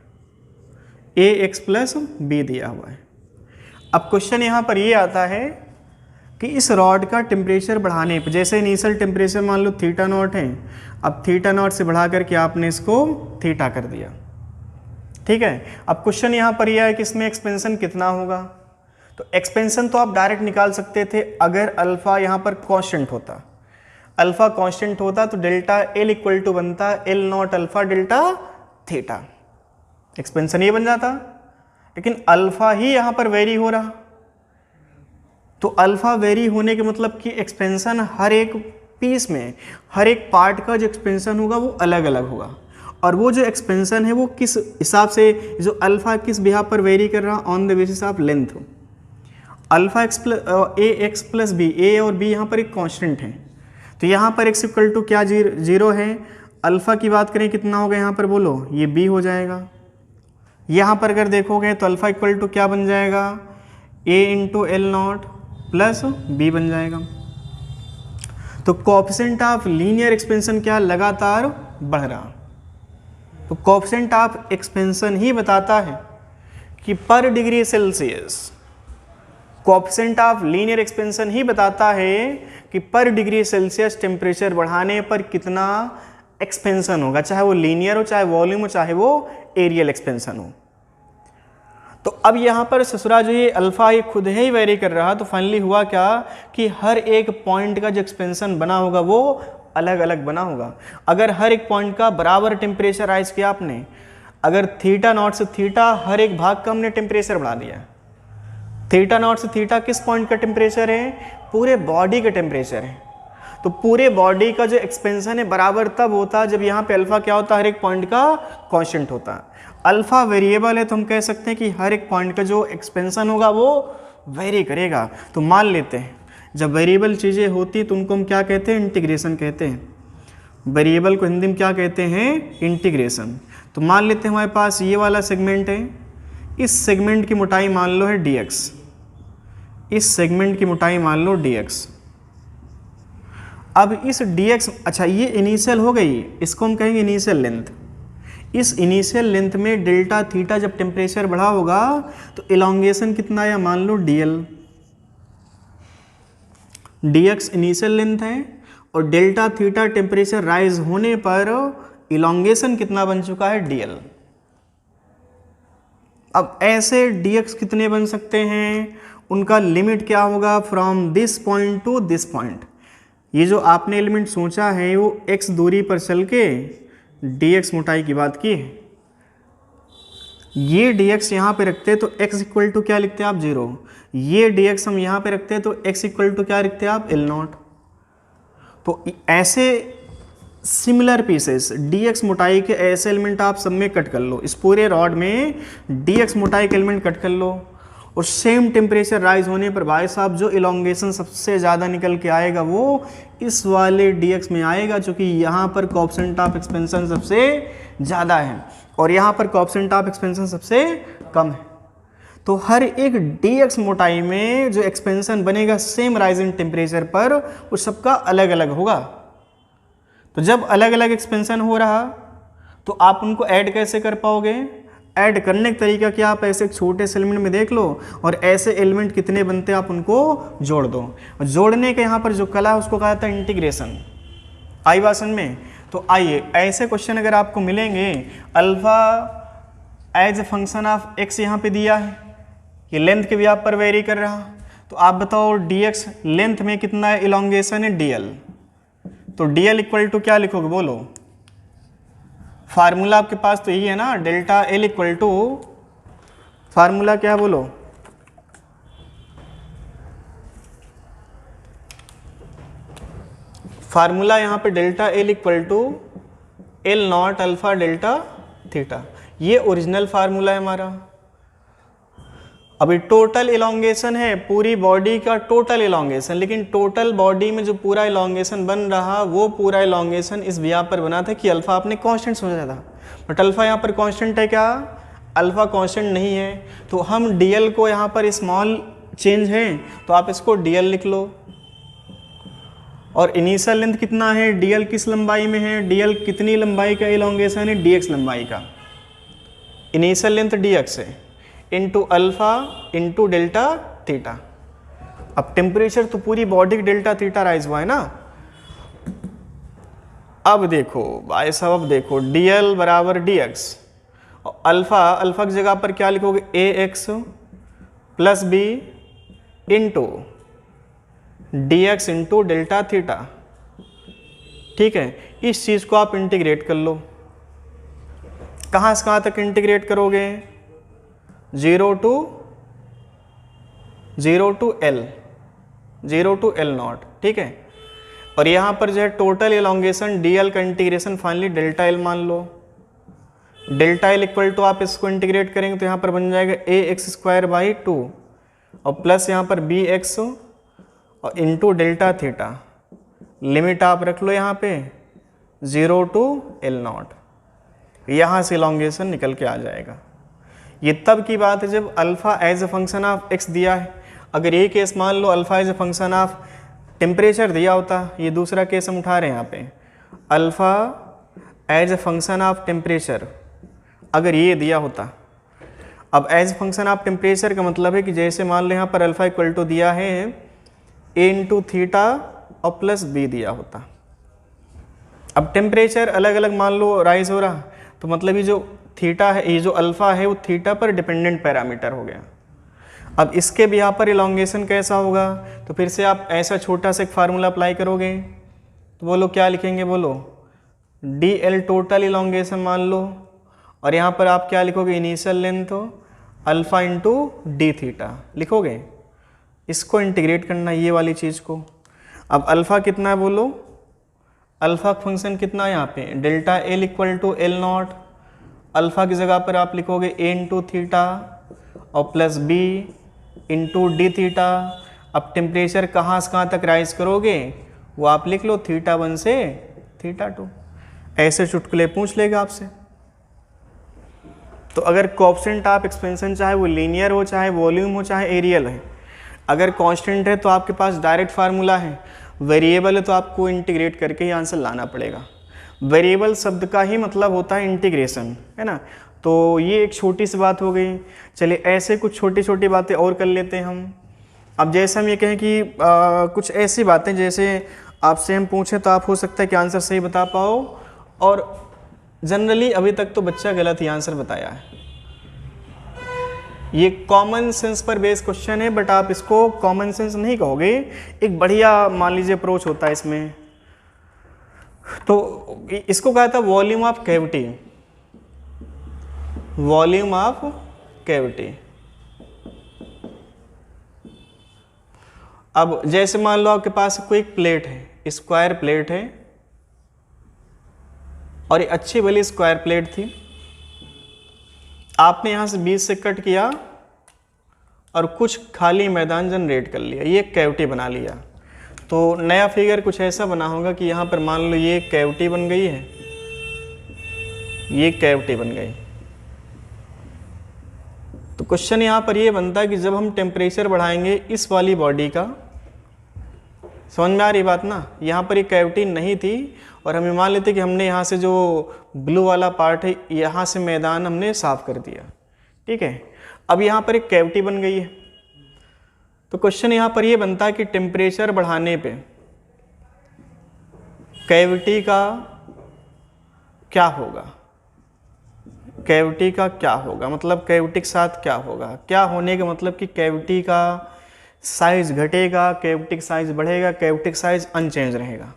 ax प्लस b दिया हुआ है। अब क्वेश्चन यहाँ पर ये आता है कि इस रॉड का टेम्परेचर बढ़ाने पर, जैसे इनिशियल टेम्परेचर मान लो थीटा नॉट है, अब थीटा नॉट से बढ़ा करके आपने इसको थीटा कर दिया, ठीक है। अब क्वेश्चन यहाँ पर यह है कि इसमें एक्सपेंशन कितना होगा। तो एक्सपेंशन तो आप डायरेक्ट निकाल सकते थे अगर अल्फ़ा यहाँ पर कांस्टेंट होता। अल्फ़ा कांस्टेंट होता तो डेल्टा एल इक्वल टू बनता L not alpha delta theta, expansion ये बन जाता। लेकिन अल्फ़ा ही यहाँ पर वेरी हो रहा, तो अल्फ़ा वेरी होने के मतलब कि एक्सपेंशन हर एक पीस में, हर एक पार्ट का जो एक्सपेंशन होगा वो अलग अलग होगा। और वो जो एक्सपेंशन है वो किस हिसाब से, जो अल्फ़ा किस बिहाफ पर वेरी कर रहा, on the basis of length. Alpha X plus B, A और बी यहाँ पर एक कांस्टेंट है, तो यहाँ पर एक्स इक्वल टू क्या 0 है। अल्फ़ा की बात करें कितना होगा यहाँ पर बोलो, ये बी हो जाएगा। यहाँ पर अगर देखोगे तो अल्फ़ा इक्वल टू क्या बन जाएगा, A into L not plus B बन जाएगा। तो कोएफिशिएंट ऑफ लीनियर एक्सपेंशन क्या, लगातार बढ़ रहा। तो कोएफिशिएंट ऑफ एक्सपेंशन ही बताता है कि per degree Celsius, coefficient of linear expansion ही बताता है कि पर डिग्री सेल्सियस टेम्परेचर बढ़ाने पर कितना एक्सपेंशन होगा, चाहे वो लीनियर हो, चाहे वॉल्यूम हो, चाहे वो एरियल एक्सपेंशन हो। तो अब यहाँ पर ससुरा जो ये अल्फ़ा ये खुद ही वेरी कर रहा, तो फाइनली हुआ क्या कि हर एक पॉइंट का जो एक्सपेंशन बना होगा वो अलग अलग बना होगा। अगर हर एक पॉइंट का बराबर टेम्परेचर राइज किया आपने, अगर थीटा नॉट से थीटा हर एक भाग का हमने टेम्परेचर बढ़ा दिया। थीटा नॉट से थीटा किस पॉइंट का टेम्परेचर है, पूरे बॉडी का टेम्परेचर है। तो पूरे बॉडी का जो एक्सपेंशन है बराबर तब होता जब यहाँ पे अल्फ़ा क्या होता, हर एक पॉइंट का कांस्टेंट होता। अल्फ़ा वेरिएबल है तो हम कह सकते हैं कि हर एक पॉइंट का जो एक्सपेंशन होगा वो वेरी करेगा। तो मान लेते हैं जब वेरिएबल चीज़ें होती तो उनको हम क्या कहते हैं, इंटीग्रेशन कहते हैं। वेरिएबल को हिंदी में क्या कहते हैं, इंटीग्रेशन। तो मान लेते हैं हमारे पास ये वाला सेगमेंट है, इस सेगमेंट की मोटाई मान लो है dx, इस सेगमेंट की मोटाई मान लो dx। अब इस dx, अच्छा ये इनिशियल हो गई, इसको हम कहेंगे इनिशियल लेंथ। इस इनिशियल लेंथ में डेल्टा थीटा जब टेम्परेचर बढ़ा होगा तो इलॉन्गेशन कितना आया, मान लो dl। dx इनिशियल लेंथ है और डेल्टा थीटा टेम्परेचर राइज होने पर इलॉन्गेशन कितना बन चुका है, dl। अब ऐसे dx कितने बन सकते हैं, उनका लिमिट क्या होगा, from this point two this point. ये जो आपने एलिमेंट सोचा है वो x दूरी पर चल के dx मोटाई की बात की है। ये dx यहाँ पे रखते हैं तो x इक्वल टू क्या लिखते हैं आप, 0। ये dx हम यहाँ पे रखते हैं तो x इक्वल टू क्या लिखते हैं आप, L नॉट। तो ऐसे सिमिलर पीसेस dx मोटाई के ऐसे एलिमेंट आप सब में कट कर लो, इस पूरे रॉड में dx मोटाई के एलिमेंट कट कर लो, और सेम टेम्परेचर राइज होने पर भाई साहब जो इलॉन्गेशन सबसे ज़्यादा निकल के आएगा वो इस वाले dx में आएगा, क्योंकि यहाँ पर कोएफिशिएंट ऑफ एक्सपेंशन सबसे ज़्यादा है और यहाँ पर कोएफिशिएंट ऑफ एक्सपेंशन सबसे कम है। तो हर एक dx मोटाई में जो एक्सपेंशन बनेगा सेम राइज इन टेम्परेचर पर, वो सबका अलग अलग होगा। तो जब अलग अलग एक्सपेंशन हो रहा तो आप उनको ऐड कैसे कर पाओगे, ऐड करने का तरीका क्या, आप ऐसे छोटे से एलिमेंट में देख लो और ऐसे एलिमेंट कितने बनते हैं आप उनको जोड़ दो। और जोड़ने का यहाँ पर जो कला है उसको कहा जाता है इंटीग्रेशन। आई बात समझ में। तो आइए ऐसे क्वेश्चन अगर आपको मिलेंगे, alpha as a function of x यहाँ पे दिया है, ये लेंथ के भी आप पर वेरी कर रहा, तो आप बताओ dx लेंथ में कितना इलॉन्गेशन है, dl। तो dl इक्वल टू क्या लिखोगे बोलो, फार्मूला आपके पास तो यही है ना, delta L equal to, formula क्या है बोलो, फार्मूला यहाँ पे delta L equal to L not alpha delta theta, ये ओरिजिनल फार्मूला है हमारा। अभी टोटल इलोंगेशन है पूरी बॉडी का टोटल इलोंगेशन, लेकिन टोटल बॉडी में जो पूरा इलोंगेशन बन रहा वो पूरा इलोंगेशन इस यहाँ पर बना था कि अल्फा आपने कांस्टेंट समझा था, बट अल्फा यहाँ पर कांस्टेंट है क्या? अल्फा कांस्टेंट नहीं है। तो हम dl को यहाँ पर स्मॉल चेंज है तो आप इसको dl लिख लो। और इनिशियल लेंथ कितना है? dl किस लंबाई में है? dl कितनी लंबाई का इलोंगेशन है? dx लंबाई का। इनिशियल लेंथ dx है into alpha into delta theta. अब टेम्परेचर तो पूरी बॉडी की डेल्टा थीटा राइज हुआ है ना। अब देखो भाई साहब, अब देखो dl बराबर dx और अल्फा की जगह पर क्या लिखोगे? ax plus B into dx into delta theta. ठीक है, इस चीज़ को आप इंटीग्रेट कर लो। कहाँ से कहाँ तक इंटीग्रेट करोगे? 0 टू L नॉट। ठीक है, और यहाँ पर जो है टोटल इलोंगेशन dl का इंटीग्रेशन फाइनली डेल्टा L मान लो। डेल्टा L इक्वल टू आप इसको इंटीग्रेट करेंगे तो यहाँ पर बन जाएगा ax² 2 और प्लस यहाँ पर bx और इंटू डेल्टा थीटा। लिमिट आप रख लो यहाँ पे 0 टू L नॉट। यहाँ से इलोंगेशन निकल के आ जाएगा। ये तब की बात है जब alpha as a function of x दिया है। अगर ये केस मान लो alpha as a function of temperature दिया होता, ये दूसरा केस हम उठा रहे हैं यहाँ पे, alpha as a function of temperature अगर ये दिया होता। अब एज फंक्शन ऑफ टेम्परेचर का मतलब है कि जैसे मान लो यहाँ पर अल्फा इक्वल टू दिया है a इंटू थीटा और प्लस b दिया होता। अब टेम्परेचर अलग अलग मान लो राइज हो रहा, तो मतलब ये जो थीटा है, ये जो अल्फा है वो थीटा पर डिपेंडेंट पैरामीटर हो गया। अब इसके भी यहाँ पर इलोंगेशन कैसा होगा? तो फिर से आप ऐसा छोटा सा एक फार्मूला अप्लाई करोगे तो बोलो क्या लिखेंगे? बोलो dl टोटल इलोंगेशन मान लो, और यहाँ पर आप क्या लिखोगे? Initial length alpha into d theta लिखोगे। इसको इंटीग्रेट करना ये वाली चीज़ को। अब अल्फ़ा कितना है बोलो? अल्फ़ा फंक्शन कितना है यहाँ पे? Delta L equal to L not. Alpha की जगह पर आप लिखोगे a इंटू थीटा और plus b into d theta. अब टेम्परेचर कहाँ से कहाँ तक राइज करोगे वो आप लिख लो θ1 से θ2। ऐसे चुटकुले पूछ लेगा आपसे। तो अगर कोएफिशिएंट ऑफ एक्सपेंशन चाहे वो लीनियर हो, चाहे वॉल्यूम हो, चाहे एरियल है, अगर कांस्टेंट है तो आपके पास डायरेक्ट फार्मूला है, वेरिएबल है तो आपको इंटीग्रेट करके ही आंसर लाना पड़ेगा। वेरिएबल शब्द का ही मतलब होता है इंटीग्रेशन, है ना। तो ये एक छोटी सी बात हो गई। चलिए ऐसे कुछ छोटी छोटी बातें और कर लेते हैं हम। अब जैसे हम ये कहें कि कुछ ऐसी बातें जैसे आपसे हम पूछें तो आप हो सकता है कि आंसर सही बता पाओ, और जनरली अभी तक तो बच्चा गलत ही आंसर बताया है। ये कॉमन सेंस पर बेस्ड क्वेश्चन है, बट आप इसको कॉमन सेंस नहीं कहोगे, एक बढ़िया मान लीजिए अप्रोच होता है इसमें। तो इसको कहा था volume of cavity. Volume of cavity. अब जैसे मान लो आपके पास कोई एक प्लेट है, स्क्वायर प्लेट है, और ये अच्छी वाली स्क्वायर प्लेट थी। आपने यहाँ से बीच से कट किया और कुछ खाली मैदान जनरेट कर लिया, ये कैविटी बना लिया। तो नया फिगर कुछ ऐसा बना होगा कि यहाँ पर मान लो ये कैविटी बन गई है, ये कैविटी बन गई। तो क्वेश्चन यहाँ पर ये बनता है कि जब हम टेम्परेचर बढ़ाएंगे इस वाली बॉडी का, समझ में आ रही बात ना, यहाँ पर ये कैविटी नहीं थी और हम मान लेते कि हमने यहाँ से जो ब्लू वाला पार्ट है यहाँ से मैदान हमने साफ कर दिया, ठीक है। अब यहाँ पर एक कैविटी बन गई है। तो क्वेश्चन यहाँ पर ये बनता है कि टेम्परेचर बढ़ाने पे कैविटी का क्या होगा, कैविटी का क्या होगा, मतलब कैविटी के साथ क्या होगा। क्या होने का मतलब कि कैविटी का साइज घटेगा, कैविटी का साइज बढ़ेगा, कैविटी का साइज अनचेंज रहेगा।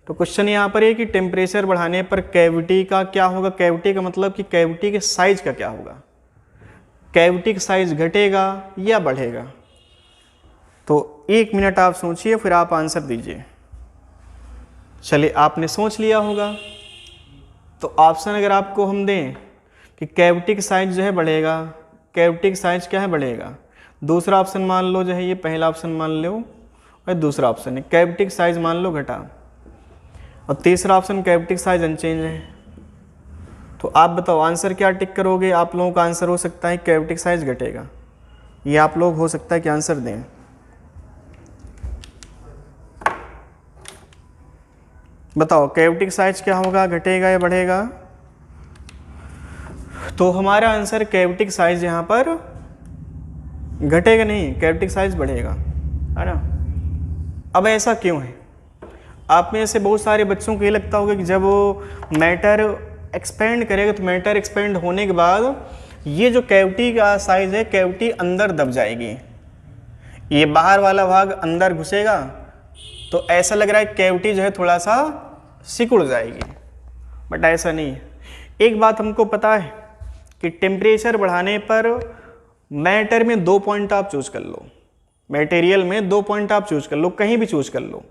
तो क्वेश्चन यहाँ पर ये कि टेम्परेचर बढ़ाने पर कैविटी का क्या होगा। कैविटी का मतलब कि कैविटी के साइज का क्या होगा, कैविटी का साइज घटेगा या बढ़ेगा। तो 1 मिनट आप सोचिए, फिर आप आंसर दीजिए। चलिए आपने सोच लिया होगा, तो ऑप्शन अगर आपको हम दें कि कैविटी का साइज जो है बढ़ेगा, कैविटी का साइज क्या है बढ़ेगा, दूसरा ऑप्शन मान लो जो है ये पहला ऑप्शन मान लो, और दूसरा ऑप्शन है कैविटी साइज मान लो घटा, और तीसरा ऑप्शन कैविटी साइज अनचेंज है। तो आप बताओ आंसर क्या टिक करोगे? आप लोगों का आंसर हो सकता है कैविटी साइज घटेगा, ये आप लोग हो सकता है कि आंसर दें। बताओ कैविटी साइज क्या होगा, घटेगा या बढ़ेगा? तो हमारा आंसर कैविटी साइज यहाँ पर घटेगा नहीं, कैविटी साइज बढ़ेगा, है ना। अब ऐसा क्यों है? आप में से बहुत सारे बच्चों को ये लगता होगा कि जब वो मैटर एक्सपेंड करेगा तो मैटर एक्सपेंड होने के बाद ये जो कैविटी का साइज है, कैविटी अंदर दब जाएगी, ये बाहर वाला भाग अंदर घुसेगा, तो ऐसा लग रहा है कैविटी जो है थोड़ा सा सिकुड़ जाएगी, बट ऐसा नहीं है। एक बात हमको पता है कि टेम्परेचर बढ़ाने पर मैटर में 2 पॉइंट आप चूज कर लो, मटेरियल में 2 पॉइंट आप चूज कर लो, कहीं भी चूज कर लो।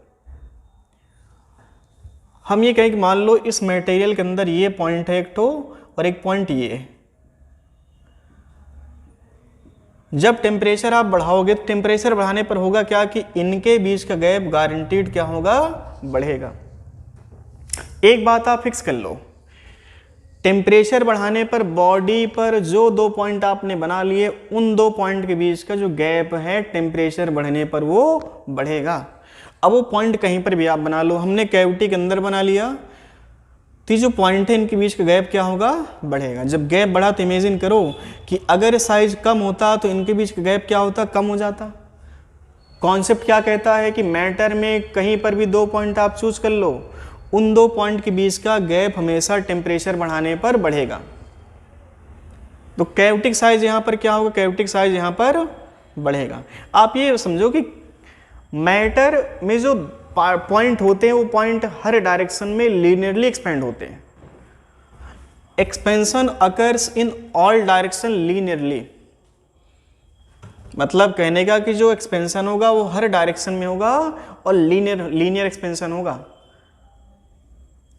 हम ये कहें कि मान लो इस मटेरियल के अंदर ये पॉइंट है एक ठो और एक पॉइंट ये है। जब टेम्परेचर आप बढ़ाओगे तो टेम्परेचर बढ़ाने पर होगा क्या कि इनके बीच का गैप गारंटीड क्या होगा, बढ़ेगा। एक बात आप फिक्स कर लो, टेम्परेचर बढ़ाने पर बॉडी पर जो 2 पॉइंट आपने बना लिए उन 2 पॉइंट के बीच का जो गैप है टेम्परेचर बढ़ने पर वो बढ़ेगा। अब वो पॉइंट कहीं पर भी आप बना लो, हमने कैविटी के अंदर बना लिया तो जो पॉइंट है इनके बीच का गैप क्या होगा, बढ़ेगा। जब गैप बढ़ा तो इमेजिन करो कि अगर साइज कम होता तो इनके बीच का गैप क्या होता, कम हो जाता। कॉन्सेप्ट क्या कहता है कि मैटर में कहीं पर भी 2 पॉइंट आप चूज कर लो, उन 2 पॉइंट के बीच का गैप हमेशा टेम्परेचर बढ़ाने पर बढ़ेगा। तो कैविटी साइज यहाँ पर क्या होगा, कैविटी साइज यहाँ पर बढ़ेगा। आप ये समझो कि मैटर में जो पॉइंट होते हैं वो पॉइंट हर डायरेक्शन में लीनियरली एक्सपेंड होते हैं। Expansion occurs in all direction linearly, मतलब कहने का कि जो एक्सपेंशन होगा वो हर डायरेक्शन में होगा और लीनियर एक्सपेंशन होगा।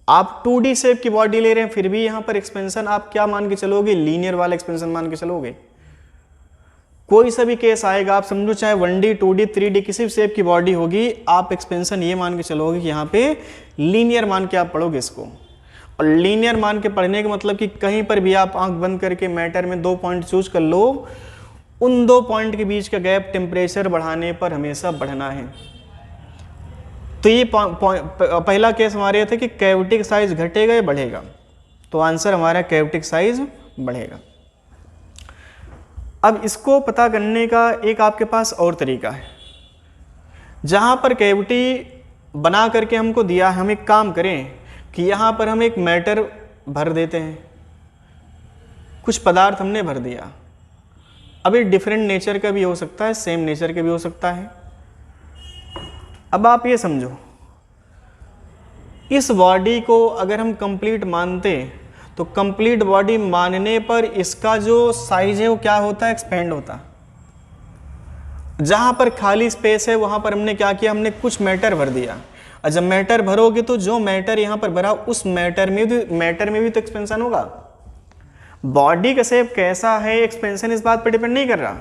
आप 2D शेप की बॉडी ले रहे हैं फिर भी यहां पर एक्सपेंशन आप क्या मान के चलोगे, लीनियर वाला एक्सपेंशन मान के चलोगे। कोई सा भी केस आएगा आप समझो, चाहे 1D 2D 3D किसी भी शेप की बॉडी होगी, आप एक्सपेंशन ये मान के चलोगे कि यहाँ पे लीनियर मान के आप पढ़ोगे इसको। और लीनियर मान के पढ़ने का मतलब कि कहीं पर भी आप आंख बंद करके मैटर में 2 पॉइंट चूज कर लो, उन 2 पॉइंट के बीच का गैप टेम्परेचर बढ़ाने पर हमेशा बढ़ना है। तो ये पहला केस हमारे थे कि कैविटी साइज घटेगा या बढ़ेगा, तो आंसर हमारा कैविटी साइज बढ़ेगा। अब इसको पता करने का एक आपके पास और तरीका है। जहाँ पर कैविटी बना करके हमको दिया है, हम एक काम करें कि यहाँ पर हम एक मैटर भर देते हैं, कुछ पदार्थ हमने भर दिया। अब ये डिफरेंट नेचर का भी हो सकता है, सेम नेचर का भी हो सकता है। अब आप ये समझो, इस बॉडी को अगर हम कंप्लीट मानते तो कंप्लीट बॉडी मानने पर इसका जो साइज है वो क्या होता है, एक्सपेंड होता। जहां पर खाली स्पेस है वहां पर हमने क्या किया, हमने कुछ मैटर भर दिया। और जब मैटर भरोगे तो जो मैटर यहां पर भरा उस मैटर में भी तो एक्सपेंशन होगा। बॉडी का शेप कैसा है, एक्सपेंशन इस बात पर डिपेंड नहीं कर रहा।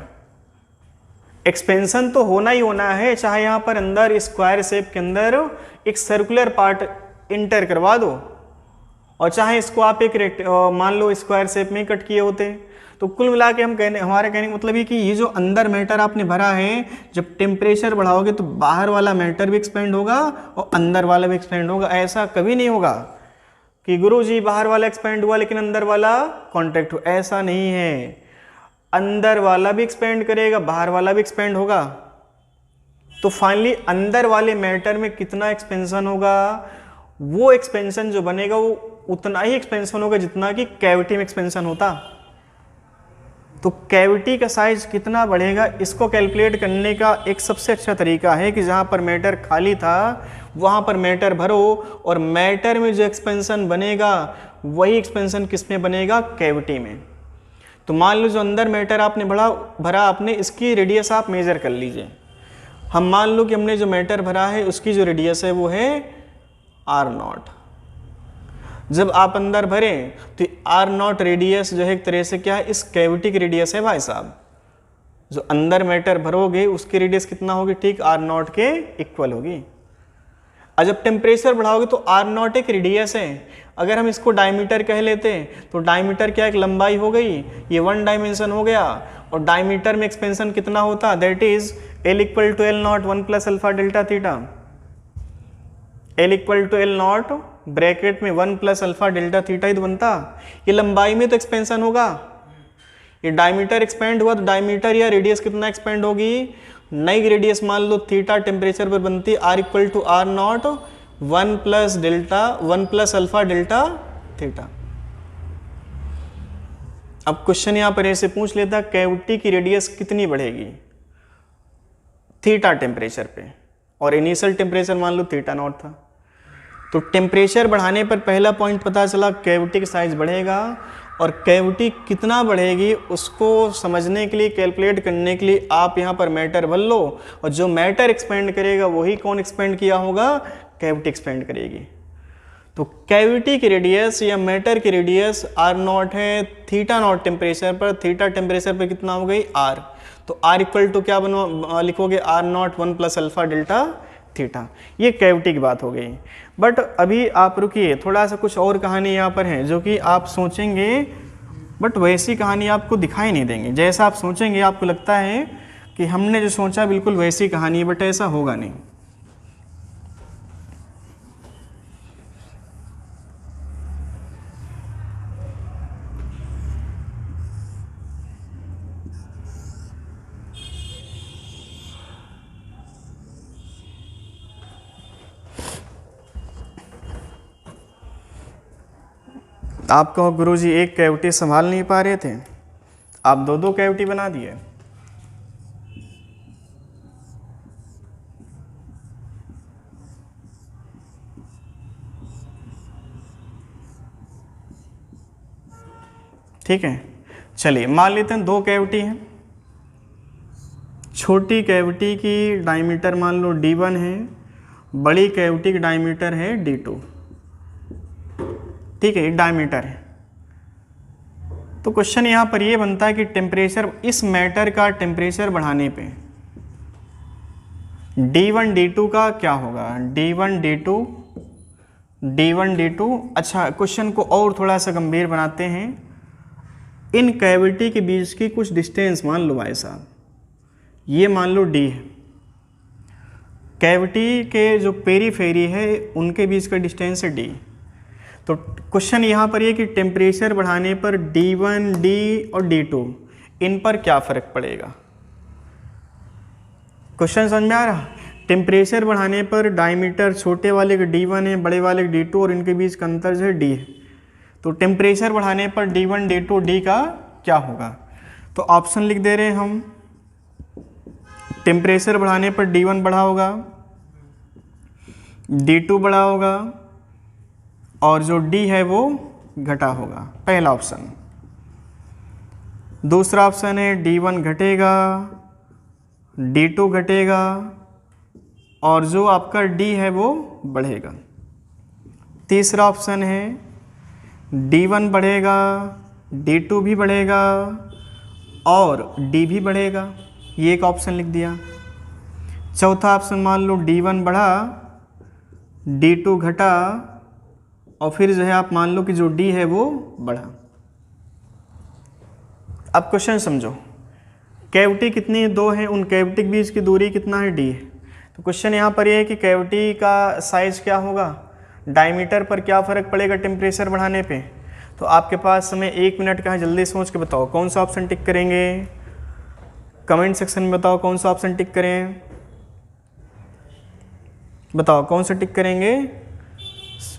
एक्सपेंशन तो होना ही होना है, चाहे यहां पर अंदर स्क्वायर शेप के अंदर एक सर्कुलर पार्ट इंटर करवा दो और चाहे इसको आप एक मान लो स्क्वायर शेप में कट किए होते। तो कुल मिला के हमारे कहने का मतलब ये कि ये जो अंदर मैटर आपने भरा है, जब टेम्परेचर बढ़ाओगे तो बाहर वाला मैटर भी एक्सपेंड होगा और अंदर वाला भी एक्सपेंड होगा। ऐसा कभी नहीं होगा कि गुरुजी बाहर वाला एक्सपेंड हुआ लेकिन अंदर वाला कॉन्ट्रैक्ट हुआ, ऐसा नहीं है। अंदर वाला भी एक्सपेंड करेगा, बाहर वाला भी एक्सपेंड होगा। तो फाइनली अंदर वाले मैटर में कितना एक्सपेंशन होगा, वो एक्सपेंशन जो बनेगा वो उतना ही एक्सपेंशन होगा जितना कि कैविटी में एक्सपेंशन होता। तो कैविटी का साइज कितना बढ़ेगा, इसको कैलकुलेट करने का एक सबसे अच्छा तरीका है कि जहां पर मैटर खाली था वहां पर मैटर भरो और मैटर में जो एक्सपेंशन बनेगा वही एक्सपेंशन किस में बनेगा, कैविटी में। तो मान लो जो अंदर मैटर आपने भरा आपने, इसकी रेडियस आप मेजर कर लीजिए। हम मान लो कि हमने जो मैटर भरा है उसकी जो रेडियस है वो है R0। जब आप अंदर भरें तो R0 रेडियस जो है एक तरह से क्या है, इस कैविटी की रेडियस है भाई साहब। जो अंदर मैटर भरोगे उसकी रेडियस कितना होगी, ठीक R0 के इक्वल होगी। और जब टेम्परेचर बढ़ाओगे तो R0 एक रेडियस है, अगर हम इसको डायमीटर कह लेते तो डायमीटर क्या एक लंबाई हो गई, ये 1 डायमेंशन हो गया, और डायमीटर में एक्सपेंशन कितना होता, that is L equal to L0 1 plus alpha delta theta. L equal to L0 bracket में 1 प्लस अल्फा डेल्टा थीटा ही तो बनता, ये लंबाई में तो एक्सपेंशन होगा, ये डायमीटर एक्सपेंड हुआ तो डायमीटर या रेडियस कितना एक्सपेंड होगी, नई रेडियस मान लो थीटा टेम्परेचर पर बनती R equal to R0 1 plus alpha delta theta. अब क्वेश्चन यहां पर ऐसे पूछ लेता कैविटी की रेडियस कितनी बढ़ेगी थीटा टेम्परेचर पे, और इनिशियल टेम्परेचर मान लो थीटा नॉट था, तो टेम्परेचर बढ़ाने पर पहला पॉइंट पता चला कैविटी का साइज बढ़ेगा, और कैविटी कितना बढ़ेगी उसको समझने के लिए, कैलकुलेट करने के लिए आप यहाँ पर मैटर भर लो, और जो मैटर एक्सपेंड करेगा वही कौन एक्सपेंड किया होगा, कैविटी एक्सपेंड करेगी। तो कैविटी की रेडियस या मैटर की रेडियस R0 है, थीटा नॉट टेम्परेचर पर, थीटा टेम्परेचर पर कितना हो गई R, तो R इक्वल टू क्या लिखोगे R0 1 plus alpha delta theta, ये कैविटी की बात हो गई। बट अभी आप रुकिए, थोड़ा सा कुछ और कहानी यहाँ पर है जो कि आप सोचेंगे बट वैसी कहानी आपको दिखाई नहीं देंगे, जैसा आप सोचेंगे आपको लगता है कि हमने जो सोचा बिल्कुल वैसी कहानी है, बट ऐसा होगा नहीं। आप कहो गुरुजी एक कैविटी संभाल नहीं पा रहे थे, आप 2-2 कैविटी बना दिए। ठीक है, चलिए मान लेते हैं 2 कैविटी हैं, छोटी कैविटी की डायमीटर मान लो D1 है, बड़ी कैविटी की डायमीटर है D2, ठीक है, एक डायमीटर है। तो क्वेश्चन यहाँ पर ये बनता है कि टेम्परेचर, इस मैटर का टेम्परेचर बढ़ाने पे D1 D2 का क्या होगा, D1 D2। अच्छा, क्वेश्चन को और थोड़ा सा गंभीर बनाते हैं, इन कैविटी के बीच की कुछ डिस्टेंस मान लो भाई साहब, ये मान लो D है, कैविटी के जो पेरीफेरी है उनके बीच का डिस्टेंस है D। तो क्वेश्चन यहाँ पर ये कि टेम्परेचर बढ़ाने पर D1 D और D2 इन पर क्या फ़र्क पड़ेगा, क्वेश्चन समझ में आ रहा। टेम्परेचर बढ़ाने पर डायमीटर छोटे वाले के D1 है, बड़े वाले के D2, और इनके बीच का अंतर जो है D है, तो टेम्परेचर बढ़ाने पर D1 D2 D का क्या होगा। तो ऑप्शन लिख दे रहे हैं हम, टेम्परेचर बढ़ाने पर D1 बढ़ा होगा, D2 बढ़ा होगा, और जो D है वो घटा होगा, पहला ऑप्शन। दूसरा ऑप्शन है D1 घटेगा, D2 घटेगा, और जो आपका D है वो बढ़ेगा। तीसरा ऑप्शन है D1 बढ़ेगा, D2 भी बढ़ेगा, और D भी बढ़ेगा, ये एक ऑप्शन लिख दिया। चौथा ऑप्शन मान लो D1 बढ़ा, D2 घटा, और फिर जो है आप मान लो कि जो D है वो बढ़ा। अब क्वेश्चन समझो, कैविटी कितनी है, 2 है, उन कैविटी के बीच की दूरी कितना है, D है। तो क्वेश्चन यहाँ पर ये है कि कैविटी का साइज क्या होगा, डायमीटर पर क्या फ़र्क पड़ेगा टेम्परेचर बढ़ाने पे। तो आपके पास समय 1 मिनट का है, जल्दी सोच के बताओ कौन सा ऑप्शन टिक करेंगे, कमेंट सेक्शन में बताओ कौन सा ऑप्शन टिक करें, बताओ कौन सा टिक करेंगे।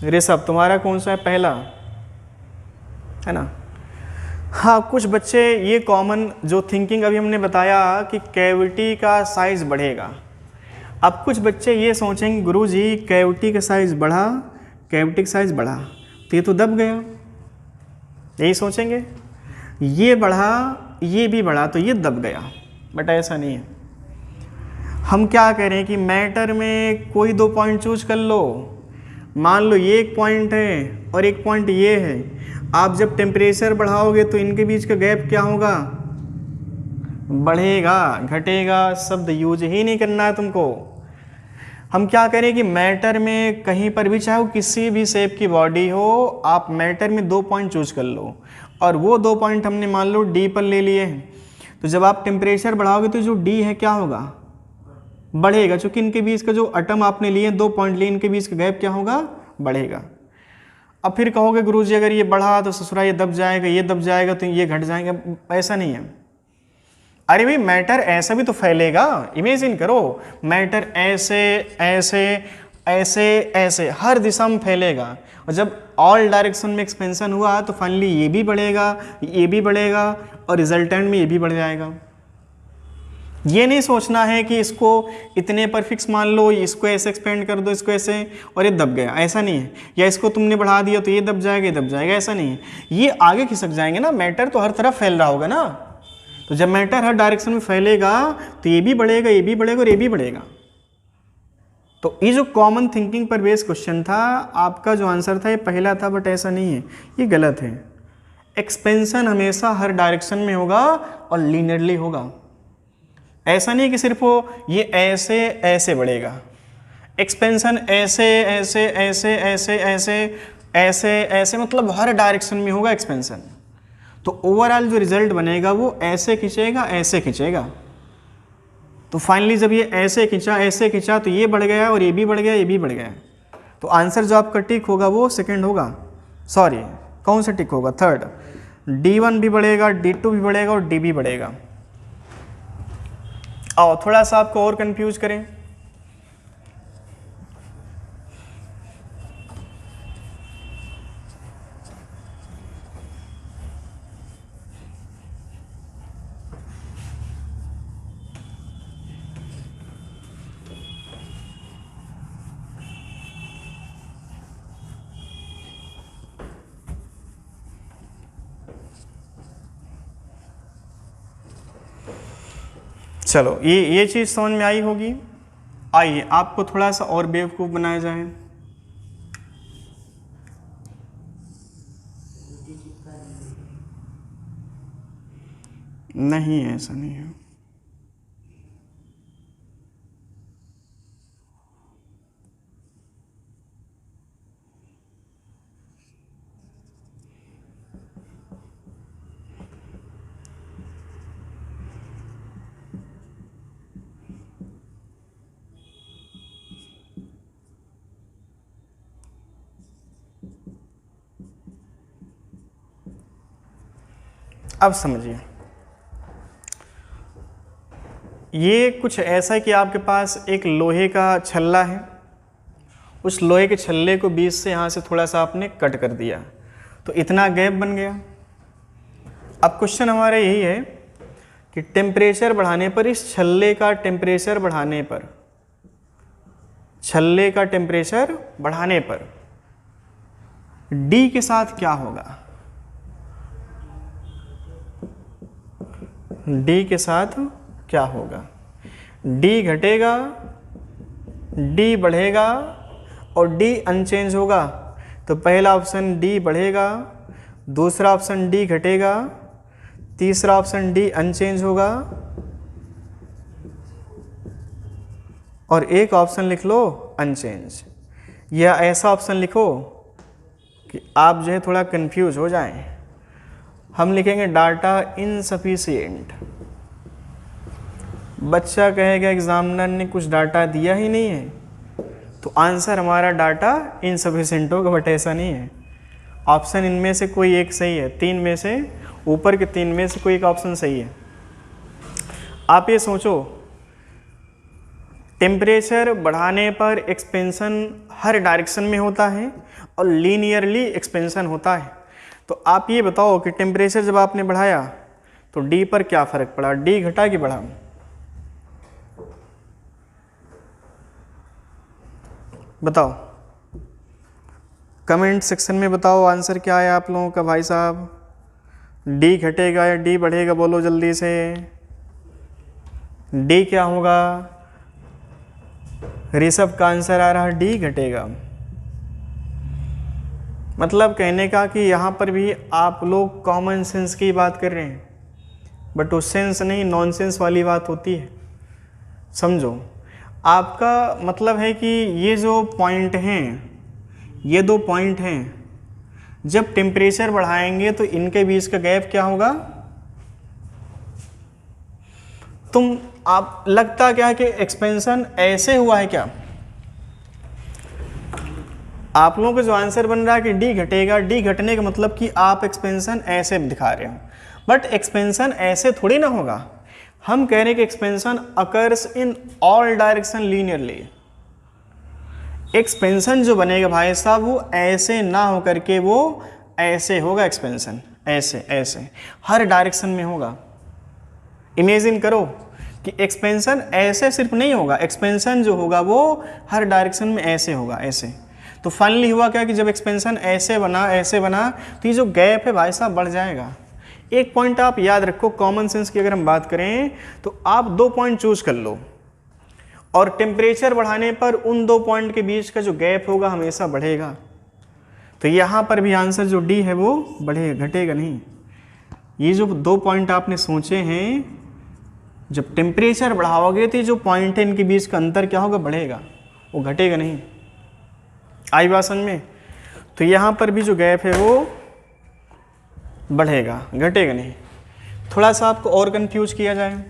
ऋषभ तुम्हारा कौन सा है, पहला है ना। हाँ, कुछ बच्चे ये कॉमन जो थिंकिंग अभी हमने बताया कि कैविटी का साइज बढ़ेगा, अब कुछ बच्चे ये सोचेंगे गुरुजी कैविटी का साइज बढ़ा, कैविटी का साइज बढ़ा तो ये तो दब गया, यही सोचेंगे, ये बढ़ा ये भी बढ़ा तो ये दब गया, बट ऐसा नहीं है। हम क्या करें कि मैटर में कोई 2 पॉइंट चूज कर लो, मान लो ये एक पॉइंट है और एक पॉइंट ये है, आप जब टेम्परेचर बढ़ाओगे तो इनके बीच का गैप क्या होगा, बढ़ेगा, घटेगा शब्द यूज ही नहीं करना है तुमको। हम क्या करें कि मैटर में कहीं पर भी, चाहे वो किसी भी शेप की बॉडी हो, आप मैटर में 2 पॉइंट चूज कर लो, और वो 2 पॉइंट हमने मान लो डी पर ले लिए हैं। तो जब आप टेम्परेचर बढ़ाओगे तो जो डी है क्या होगा, बढ़ेगा, क्योंकि इनके बीच का जो एटम आपने लिए 2 पॉइंट लिए, इनके बीच का गैप क्या होगा, बढ़ेगा। अब फिर कहोगे गुरुजी अगर ये बढ़ा तो ससुरा ये दब जाएगा, ये दब जाएगा तो ये घट जाएगा, ऐसा नहीं है। अरे भाई मैटर ऐसा भी तो फैलेगा, इमेजिन करो, मैटर ऐसे ऐसे ऐसे ऐसे हर दिशा में फैलेगा, और जब ऑल डायरेक्शन में एक्सपेंशन हुआ तो फाइनली ये भी बढ़ेगा, ये भी बढ़ेगा, और रिजल्टेंट में ये भी बढ़ जाएगा। ये नहीं सोचना है कि इसको इतने पर फिक्स मान लो, इसको ऐसे एक्सपेंड कर दो, इसको ऐसे, और ये दब गया, ऐसा नहीं है। या इसको तुमने बढ़ा दिया तो ये दब जाएगा, ये दब जाएगा, ऐसा नहीं है। ये आगे खिसक जाएंगे ना, मैटर तो हर तरफ फैल रहा होगा ना। तो जब मैटर हर डायरेक्शन में फैलेगा तो ये भी बढ़ेगा, ये भी बढ़ेगा, और ये भी बढ़ेगा। तो ये जो कॉमन थिंकिंग पर बेस्ड क्वेश्चन था, आपका जो आंसर था ये पहला था, बट ऐसा नहीं है, ये गलत है। एक्सपेंशन हमेशा हर डायरेक्शन में होगा और लीनियरली होगा। ऐसा नहीं कि सिर्फ वो ये ऐसे ऐसे बढ़ेगा, एक्सपेंशन ऐसे ऐसे ऐसे ऐसे ऐसे ऐसे ऐसे, मतलब हर डायरेक्शन में होगा एक्सपेंशन। तो ओवरऑल जो रिजल्ट बनेगा वो ऐसे खिंचेगा, ऐसे खिंचेगा। तो फाइनली जब ये ऐसे खिंचा तो ये बढ़ गया, और ये भी बढ़ गया, ये भी बढ़ गया। तो आंसर जो आपका टिक होगा वो सेकंड होगा। सॉरी, कौन सा टिक होगा, थर्ड। D1 भी बढ़ेगा, D2 भी बढ़ेगा, और D भी बढ़ेगा। आओ थोड़ा सा आपको और कंफ्यूज करें। चलो ये चीज़ समझ में आई होगी। आइए आपको थोड़ा सा और बेवकूफ़ बनाया जाए। नहीं, ऐसा नहीं है। अब समझिए, ये कुछ ऐसा है कि आपके पास एक लोहे का छल्ला है, उस लोहे के छल्ले को बीच से यहाँ से थोड़ा सा आपने कट कर दिया, तो इतना गैप बन गया। अब क्वेश्चन हमारा यही है कि टेम्परेचर बढ़ाने पर, इस छल्ले का टेम्परेचर बढ़ाने पर, छल्ले का टेम्परेचर बढ़ाने पर D के साथ क्या होगा, D के साथ क्या होगा। D घटेगा, D बढ़ेगा, और D अनचेंज होगा। तो पहला ऑप्शन D बढ़ेगा, दूसरा ऑप्शन D घटेगा, तीसरा ऑप्शन D अनचेंज होगा, और एक ऑप्शन लिख लो अनचेंज। या ऐसा ऑप्शन लिखो कि आप जो है थोड़ा कंफ्यूज हो जाएं। हम लिखेंगे डाटा इनसफिशिएंट। बच्चा कहेगा एग्जामिनर ने कुछ डाटा दिया ही नहीं है, तो आंसर हमारा डाटा इनसफिशिएंट होगा, बट ऐसा नहीं है। ऑप्शन इनमें से कोई एक सही है, 3 में से, ऊपर के 3 में से कोई एक ऑप्शन सही है। आप ये सोचो, टेम्परेचर बढ़ाने पर एक्सपेंशन हर डायरेक्शन में होता है और लीनियरली एक्सपेंशन होता है। तो आप ये बताओ कि टेम्परेचर जब आपने बढ़ाया तो D पर क्या फ़र्क पड़ा, D घटा कि बढ़ा। बताओ, कमेंट सेक्शन में बताओ आंसर क्या है आप लोगों का। भाई साहब, D घटेगा या D बढ़ेगा, बोलो जल्दी से। D क्या होगा, ऋषभ का आंसर आ रहा D घटेगा। मतलब कहने का कि यहाँ पर भी आप लोग कॉमन सेंस की बात कर रहे हैं, बट वो सेंस नहीं, नॉनसेंस वाली बात होती है। समझो, आपका मतलब है कि ये जो पॉइंट हैं, ये 2 पॉइंट हैं, जब टेम्परेचर बढ़ाएंगे तो इनके बीच का गैप क्या होगा? आप लगता क्या है कि एक्सपेंशन ऐसे हुआ है क्या? आप लोगों का जो आंसर बन रहा है कि डी घटेगा, डी घटने का मतलब कि आप एक्सपेंशन ऐसे दिखा रहे हो, बट एक्सपेंशन ऐसे थोड़ी ना होगा। हम कह रहे हैं कि expansion occurs in all direction linearly. Expansion जो बनेगा भाई साहब वो ऐसे ना हो करके वो ऐसे होगा। एक्सपेंशन ऐसे ऐसे हर डायरेक्शन में होगा। इमेजिन करो कि एक्सपेंशन ऐसे सिर्फ नहीं होगा, एक्सपेंशन जो होगा वो हर डायरेक्शन में ऐसे होगा, ऐसे। तो फाइनली हुआ क्या कि जब एक्सपेंशन ऐसे बना तो ये जो गैप है भाई साहब बढ़ जाएगा। एक पॉइंट आप याद रखो, कॉमन सेंस की अगर हम बात करें तो आप 2 पॉइंट चूज कर लो और टेम्परेचर बढ़ाने पर उन 2 पॉइंट के बीच का जो गैप होगा हमेशा बढ़ेगा। तो यहाँ पर भी आंसर जो डी है वो बढ़ेगा, घटेगा नहीं। ये जो 2 पॉइंट आपने सोचे हैं, जब टेम्परेचर बढ़ाओगे तो जो पॉइंट है इनके बीच का अंतर क्या होगा? बढ़ेगा, वो घटेगा नहीं। आई बात समझ में? तो यहाँ पर भी जो गैप है वो बढ़ेगा, घटेगा नहीं। थोड़ा सा आपको और कंफ्यूज किया जाए,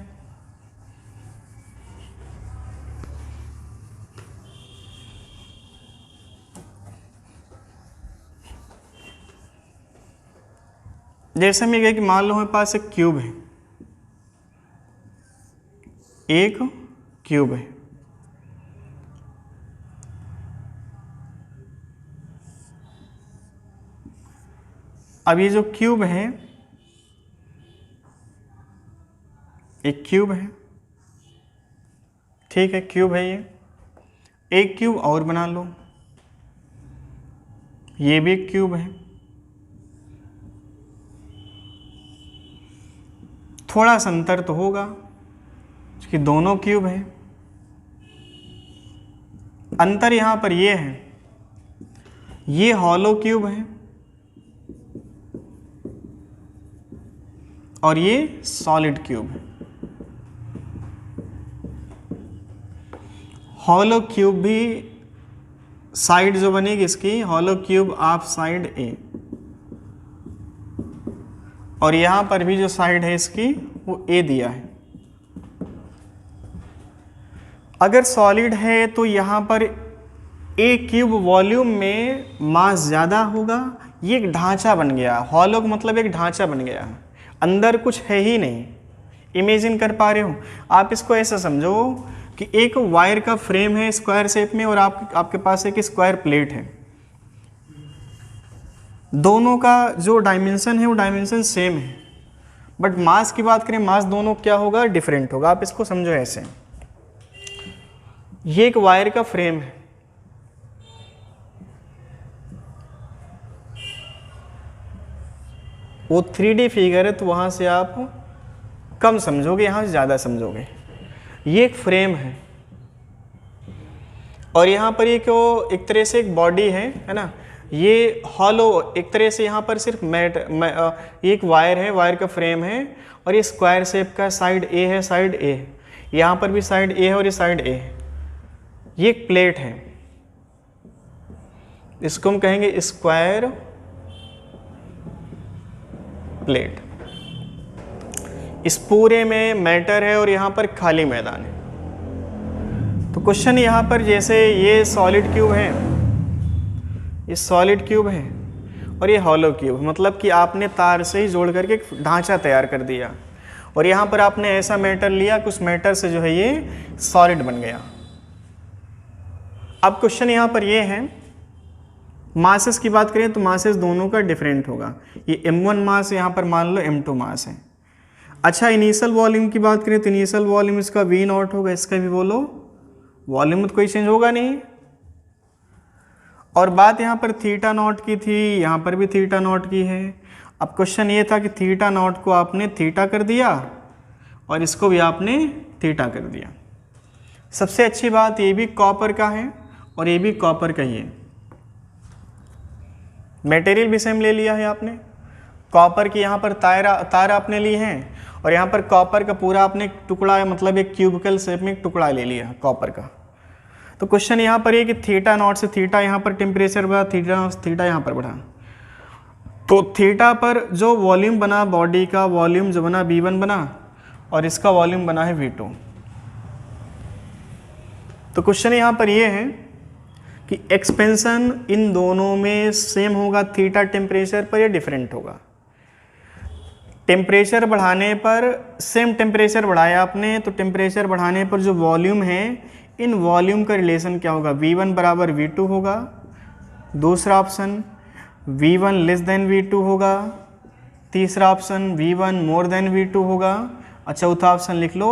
जैसे मैं कह कि मान लो हमारे पास एक क्यूब है, एक क्यूब है, अब ये जो क्यूब है, एक क्यूब है, ठीक है, क्यूब है ये। एक क्यूब और बना लो, ये भी एक क्यूब है। थोड़ा सा अंतर तो होगा कि दोनों क्यूब है। अंतर यहां पर ये है, ये हॉलो क्यूब है और ये सॉलिड क्यूब है। हॉलो क्यूब भी साइड जो बनेगी इसकी, हॉलो क्यूब ऑफ साइड ए, और यहां पर भी जो साइड है इसकी वो ए दिया है। अगर सॉलिड है तो यहां पर ए क्यूब वॉल्यूम में मास ज़्यादा होगा। ये एक ढांचा बन गया, हॉलो का मतलब एक ढांचा बन गया, अंदर कुछ है ही नहीं। इमेजिन कर पा रहे हो? आप इसको ऐसा समझो कि एक वायर का फ्रेम है स्क्वायर शेप में और आपके पास एक स्क्वायर प्लेट है। दोनों का जो डायमेंशन है वो डायमेंशन सेम है, बट मास की बात करें, मास दोनों क्या होगा? डिफरेंट होगा। आप इसको समझो ऐसे, ये एक वायर का फ्रेम है, वो 3D फिगर है तो वहां से आप कम समझोगे, यहां से ज़्यादा समझोगे। ये एक फ्रेम है और यहाँ पर एक तरह से एक बॉडी है ना, ये हॉलो एक तरह से यहाँ पर सिर्फ ये एक वायर है, वायर का फ्रेम है और ये स्क्वायर शेप का, साइड ए है, साइड ए है, यहाँ पर भी साइड ए है और ये साइड ए है। ये एक प्लेट है, इसको हम कहेंगे स्क्वायर प्लेट। इस पूरे में मैटर है और यहाँ पर खाली मैदान है। तो क्वेश्चन यहाँ पर, जैसे ये सॉलिड क्यूब है, ये सॉलिड क्यूब है और ये हॉलो क्यूब, मतलब कि आपने तार से ही जोड़ करके एक ढांचा तैयार कर दिया और यहाँ पर आपने ऐसा मैटर लिया कि उस मैटर से जो है ये सॉलिड बन गया। अब क्वेश्चन यहाँ पर ये है, मासेस की बात करें तो मासेस दोनों का डिफरेंट होगा। ये m1 मास, यहाँ पर मान लो m2 मास है। अच्छा, इनिशियल वॉल्यूम की बात करें तो इनिशियल वॉल्यूम इसका V0 होगा, इसका भी बोलो वॉल्यूम तो कोई चेंज होगा नहीं। और बात यहाँ पर थीटा नॉट की थी, यहाँ पर भी थीटा नॉट की है। अब क्वेश्चन ये था कि थीटा नॉट को आपने थीटा कर दिया और इसको भी आपने थीटा कर दिया। सबसे अच्छी बात, ये भी कॉपर का है और ये भी कॉपर का ही है, मटेरियल भी सेम ले लिया है आपने। कॉपर की यहाँ पर तार आपने ली है और यहाँ पर कॉपर का पूरा आपने टुकड़ा, मतलब एक क्यूबिकल शेप में एक टुकड़ा ले लिया कॉपर का। तो क्वेश्चन यहाँ पर ये कि थीटा नॉट से थीटा यहाँ पर टेम्परेचर बढ़ा, थीटा यहाँ पर बढ़ा, तो थीटा पर जो वॉल्यूम बना बॉडी का, वॉल्यूम जो बना V1 बना और इसका वॉल्यूम बना है V2। तो क्वेश्चन यहाँ पर ये है कि एक्सपेंशन इन दोनों में सेम होगा थीटा टेम्परेचर पर या डिफरेंट होगा। टेम्परेचर बढ़ाने पर, सेम टेम्परेचर बढ़ाया आपने, तो टेम्परेचर बढ़ाने पर जो वॉल्यूम है, इन वॉल्यूम का रिलेशन क्या होगा, V1 बराबर V2 होगा। दूसरा option V1 less than V2 होगा। तीसरा option V1 more than V2 होगा। और चौथा ऑप्शन लिख लो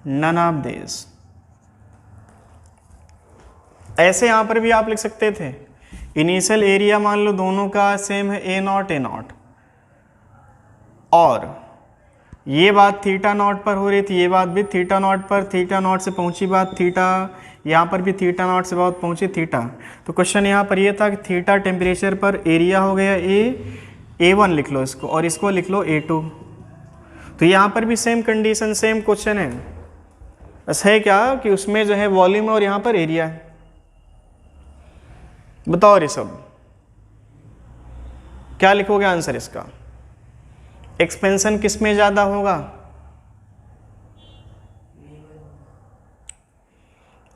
नन ऑफ दिस। ऐसे यहाँ पर भी आप लिख सकते थे, इनिशियल एरिया मान लो दोनों का सेम है A0 और ये बात थीटा नॉट पर हो रही थी, ये बात भी थीटा नॉट पर, थीटा नॉट से पहुंची बात थीटा, यहाँ पर भी थीटा नॉट से बात पहुंची थीटा। तो क्वेश्चन यहाँ पर ये था कि थीटा टेम्परेचर पर एरिया हो गया A1 लिख लो इसको और इसको लिख लो A2। तो यहाँ पर भी सेम कंडीशन, सेम क्वेश्चन है, बस है क्या कि उसमें जो है वॉल्यूम और यहाँ पर एरिया है। बताओ ऋषभ क्या लिखोगे आंसर इसका? एक्सपेंशन किस में ज़्यादा होगा?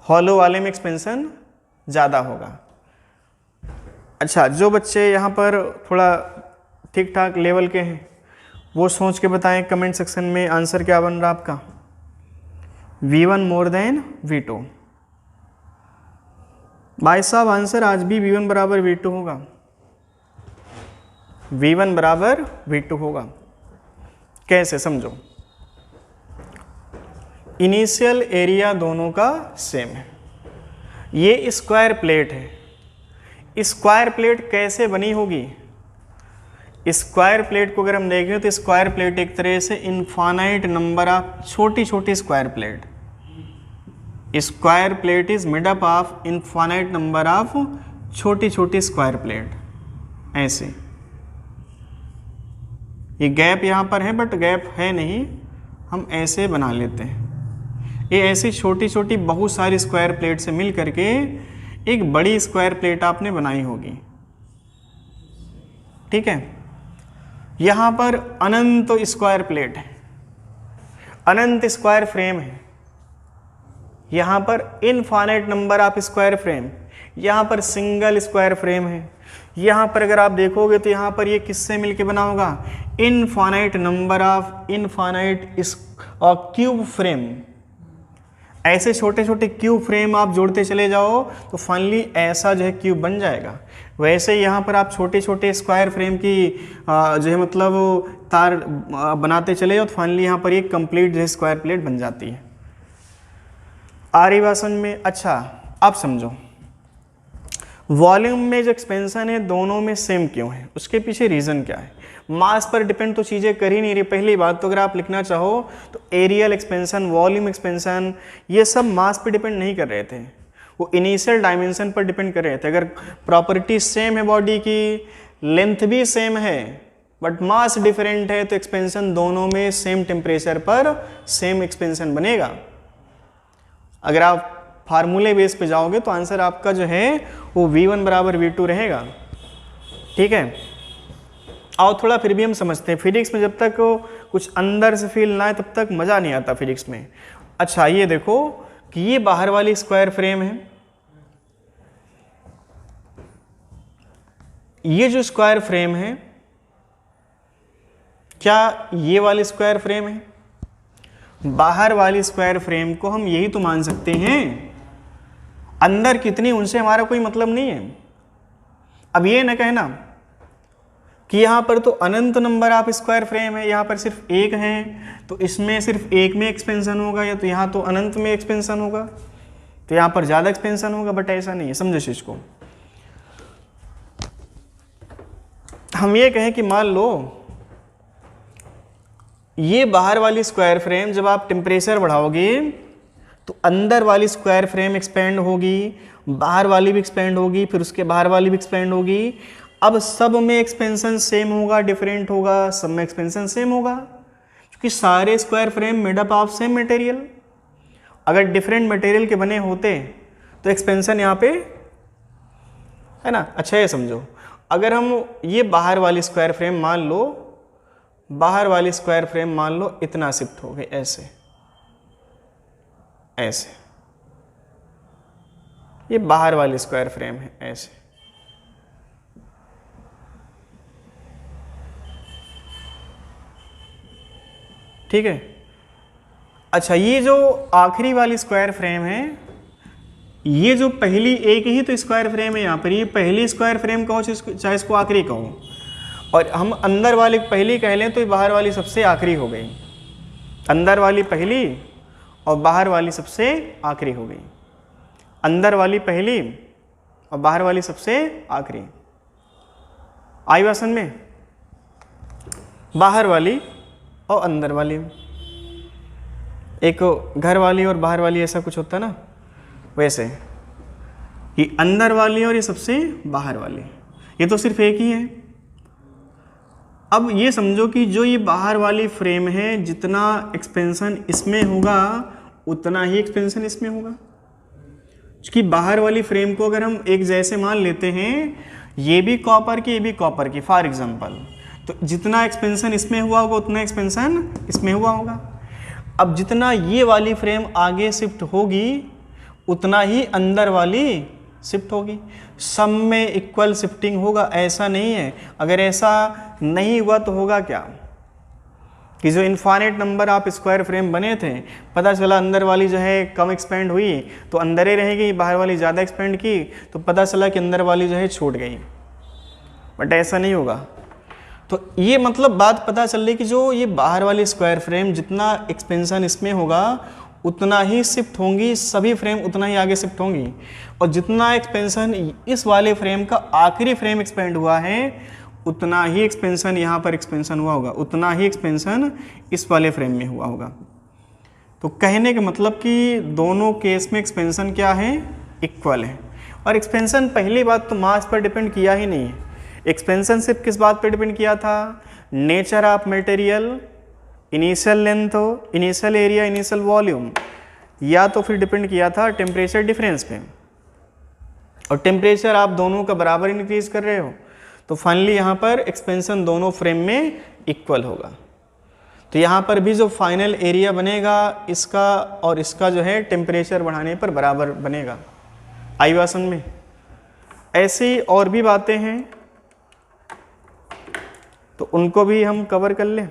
हॉलो वाले में एक्सपेंशन ज़्यादा होगा। अच्छा, जो बच्चे यहाँ पर थोड़ा ठीक ठाक लेवल के हैं वो सोच के बताएं कमेंट सेक्शन में आंसर क्या बन रहा आपका। V1 more than V2। भाई साहब आंसर आज भी V1 बराबर V2 होगा, V1 बराबर V2 होगा। कैसे समझो, इनिशियल एरिया दोनों का सेम है, ये स्क्वायर प्लेट है। स्क्वायर प्लेट कैसे बनी होगी? स्क्वायर प्लेट को अगर हम देखें तो स्क्वायर प्लेट एक तरह से इनफाइनाइट नंबर ऑफ छोटी छोटी square plate, square plate is made up of infinite number of छोटी छोटी स्क्वायर प्लेट। ऐसे ये गैप यहाँ पर है बट गैप है नहीं, हम ऐसे बना लेते हैं। ये ऐसी छोटी छोटी बहुत सारी स्क्वायर प्लेट से मिल करके एक बड़ी स्क्वायर प्लेट आपने बनाई होगी, ठीक है। यहाँ पर अनंत स्क्वायर प्लेट है, अनंत स्क्वायर फ्रेम है, यहाँ पर infinite number of square frame, यहाँ पर सिंगल स्क्वायर फ्रेम है। यहाँ पर अगर आप देखोगे तो यहाँ पर ये किससे मिलके बना होगा? Infinite number of infinite cube frame. ऐसे छोटे छोटे क्यूब फ्रेम आप जोड़ते चले जाओ तो फाइनली ऐसा जो है क्यूब बन जाएगा। वैसे यहाँ पर आप छोटे छोटे स्क्वायर फ्रेम की जो है मतलब तार बनाते चले जाओ तो फाइनली यहाँ पर एक कंप्लीट जो है स्क्वायर प्लेट बन जाती है। आ रही बात समझ में? अच्छा अब समझो, वॉल्यूम में जो एक्सपेंशन है दोनों में सेम क्यों है, उसके पीछे रीज़न क्या है? मास पर डिपेंड तो चीज़ें कर ही नहीं रही। पहली बात तो अगर आप लिखना चाहो तो एरियल एक्सपेंशन, वॉल्यूम एक्सपेंशन, ये सब मास पर डिपेंड नहीं कर रहे थे, वो इनिशियल डायमेंशन पर डिपेंड कर रहे थे। अगर प्रॉपर्टी सेम है बॉडी की, लेंथ भी सेम है बट मास डिफरेंट है तो एक्सपेंशन दोनों में सेम टेम्परेचर पर सेम एक्सपेंशन बनेगा। अगर आप फार्मूले बेस पे जाओगे तो आंसर आपका जो है वो V1 बराबर V2 रहेगा, ठीक है। और थोड़ा फिर भी हम समझते हैं, फिजिक्स में जब तक कुछ अंदर से फील ना आए तब तक मज़ा नहीं आता फिजिक्स में। अच्छा ये देखो कि ये बाहर वाली स्क्वायर फ्रेम है, ये जो स्क्वायर फ्रेम है क्या ये वाली स्क्वायर फ्रेम है? बाहर वाली स्क्वायर फ्रेम को हम यही तो मान सकते हैं, अंदर कितनी उनसे हमारा कोई मतलब नहीं है। अब ये ना कहना कि यहाँ पर तो अनंत नंबर ऑफ स्क्वायर फ्रेम है, यहाँ पर सिर्फ एक है तो इसमें सिर्फ एक में एक्सपेंशन होगा, या तो यहाँ तो अनंत में एक्सपेंशन होगा तो यहाँ पर ज़्यादा एक्सपेंशन होगा, बट ऐसा नहीं है। समझो इस चीज़ को, हम ये कहें कि मान लो ये बाहर वाली स्क्वायर फ्रेम जब आप टेम्परेचर बढ़ाओगे तो अंदर वाली स्क्वायर फ्रेम एक्सपेंड होगी, बाहर वाली भी एक्सपेंड होगी, फिर उसके बाहर वाली भी एक्सपेंड होगी। अब सब में एक्सपेंशन सेम होगा, डिफरेंट होगा? सब में एक्सपेंशन सेम होगा क्योंकि सारे square frame made up of same material. अगर डिफरेंट मटेरियल के बने होते तो एक्सपेंशन यहाँ पे है ना। अच्छा ये समझो, अगर हम ये बाहर वाली स्क्वायर फ्रेम मान लो, बाहर वाली स्क्वायर फ्रेम मान लो इतना शिफ्ट हो गई, ऐसे ऐसे, ये बाहर वाली स्क्वायर फ्रेम है ऐसे, ठीक है। अच्छा ये जो आखिरी वाली स्क्वायर फ्रेम है, ये जो पहली एक ही तो स्क्वायर फ्रेम है यहाँ पर, ये पहली स्क्वायर फ्रेम कहो चाहे इसको आखिरी कहो, और हम अंदर वाली पहली कह लें तो ये बाहर वाली सबसे आखिरी हो गई। अंदर वाली पहली और बाहर वाली सबसे आखिरी हो गई। अंदर वाली पहली और बाहर वाली सबसे आखिरी। आई बात समझ में? बाहर वाली और अंदर वाली, एक घर वाली और बाहर वाली ऐसा कुछ होता है ना, वैसे कि अंदर वाली और ये सबसे बाहर वाली, ये तो सिर्फ एक ही है। अब ये समझो कि जो ये बाहर वाली फ्रेम है, जितना एक्सपेंशन इसमें होगा उतना ही एक्सपेंशन इसमें होगा, क्योंकि बाहर वाली फ्रेम को अगर हम एक जैसे मान लेते हैं, ये भी कॉपर की ये भी कॉपर की फॉर एग्जांपल, तो जितना एक्सपेंशन इसमें हुआ होगा उतना एक्सपेंशन इसमें हुआ होगा। अब जितना ये वाली फ्रेम आगे शिफ्ट होगी उतना ही अंदर वाली शिफ्ट होगी। सब में इक्वल शिफ्टिंग होगा ऐसा नहीं है। अगर ऐसा नहीं हुआ तो होगा क्या कि जो infinite number of square frame बने थे, पता चला अंदर वाली जो है कम एक्सपेंड हुई तो अंदर ही रहेगी, बाहर वाली ज़्यादा एक्सपेंड की तो पता चला कि अंदर वाली जो है छूट गई। बट ऐसा नहीं होगा। तो ये मतलब बात पता चल रही कि जो ये बाहर वाली स्क्वायर फ्रेम जितना एक्सपेंशन इसमें होगा उतना ही शिफ्ट होंगी, सभी फ्रेम उतना ही आगे शिफ्ट होंगी, और जितना एक्सपेंशन इस वाले फ्रेम का आखिरी फ्रेम एक्सपेंड हुआ है उतना ही एक्सपेंशन यहाँ पर एक्सपेंशन हुआ होगा, उतना ही एक्सपेंशन इस वाले फ्रेम में हुआ होगा। तो कहने का मतलब कि दोनों केस में एक्सपेंशन क्या है, इक्वल है। और एक्सपेंशन पहली बात तो मास पर डिपेंड किया ही नहीं है। एक्सपेंशन सिर्फ किस बात पर डिपेंड किया था, nature of material, initial length, initial area, initial volume, या तो फिर डिपेंड किया था टेम्परेचर डिफरेंस पे। और टेम्परेचर आप दोनों का बराबर इंक्रीज कर रहे हो तो फाइनली यहाँ पर एक्सपेंशन दोनों फ्रेम में इक्वल होगा। तो यहाँ पर भी जो फाइनल एरिया बनेगा इसका और इसका जो है टेम्परेचर बढ़ाने पर बराबर बनेगा। आई बात समझ में? ऐसी और भी बातें हैं तो उनको भी हम कवर कर लें।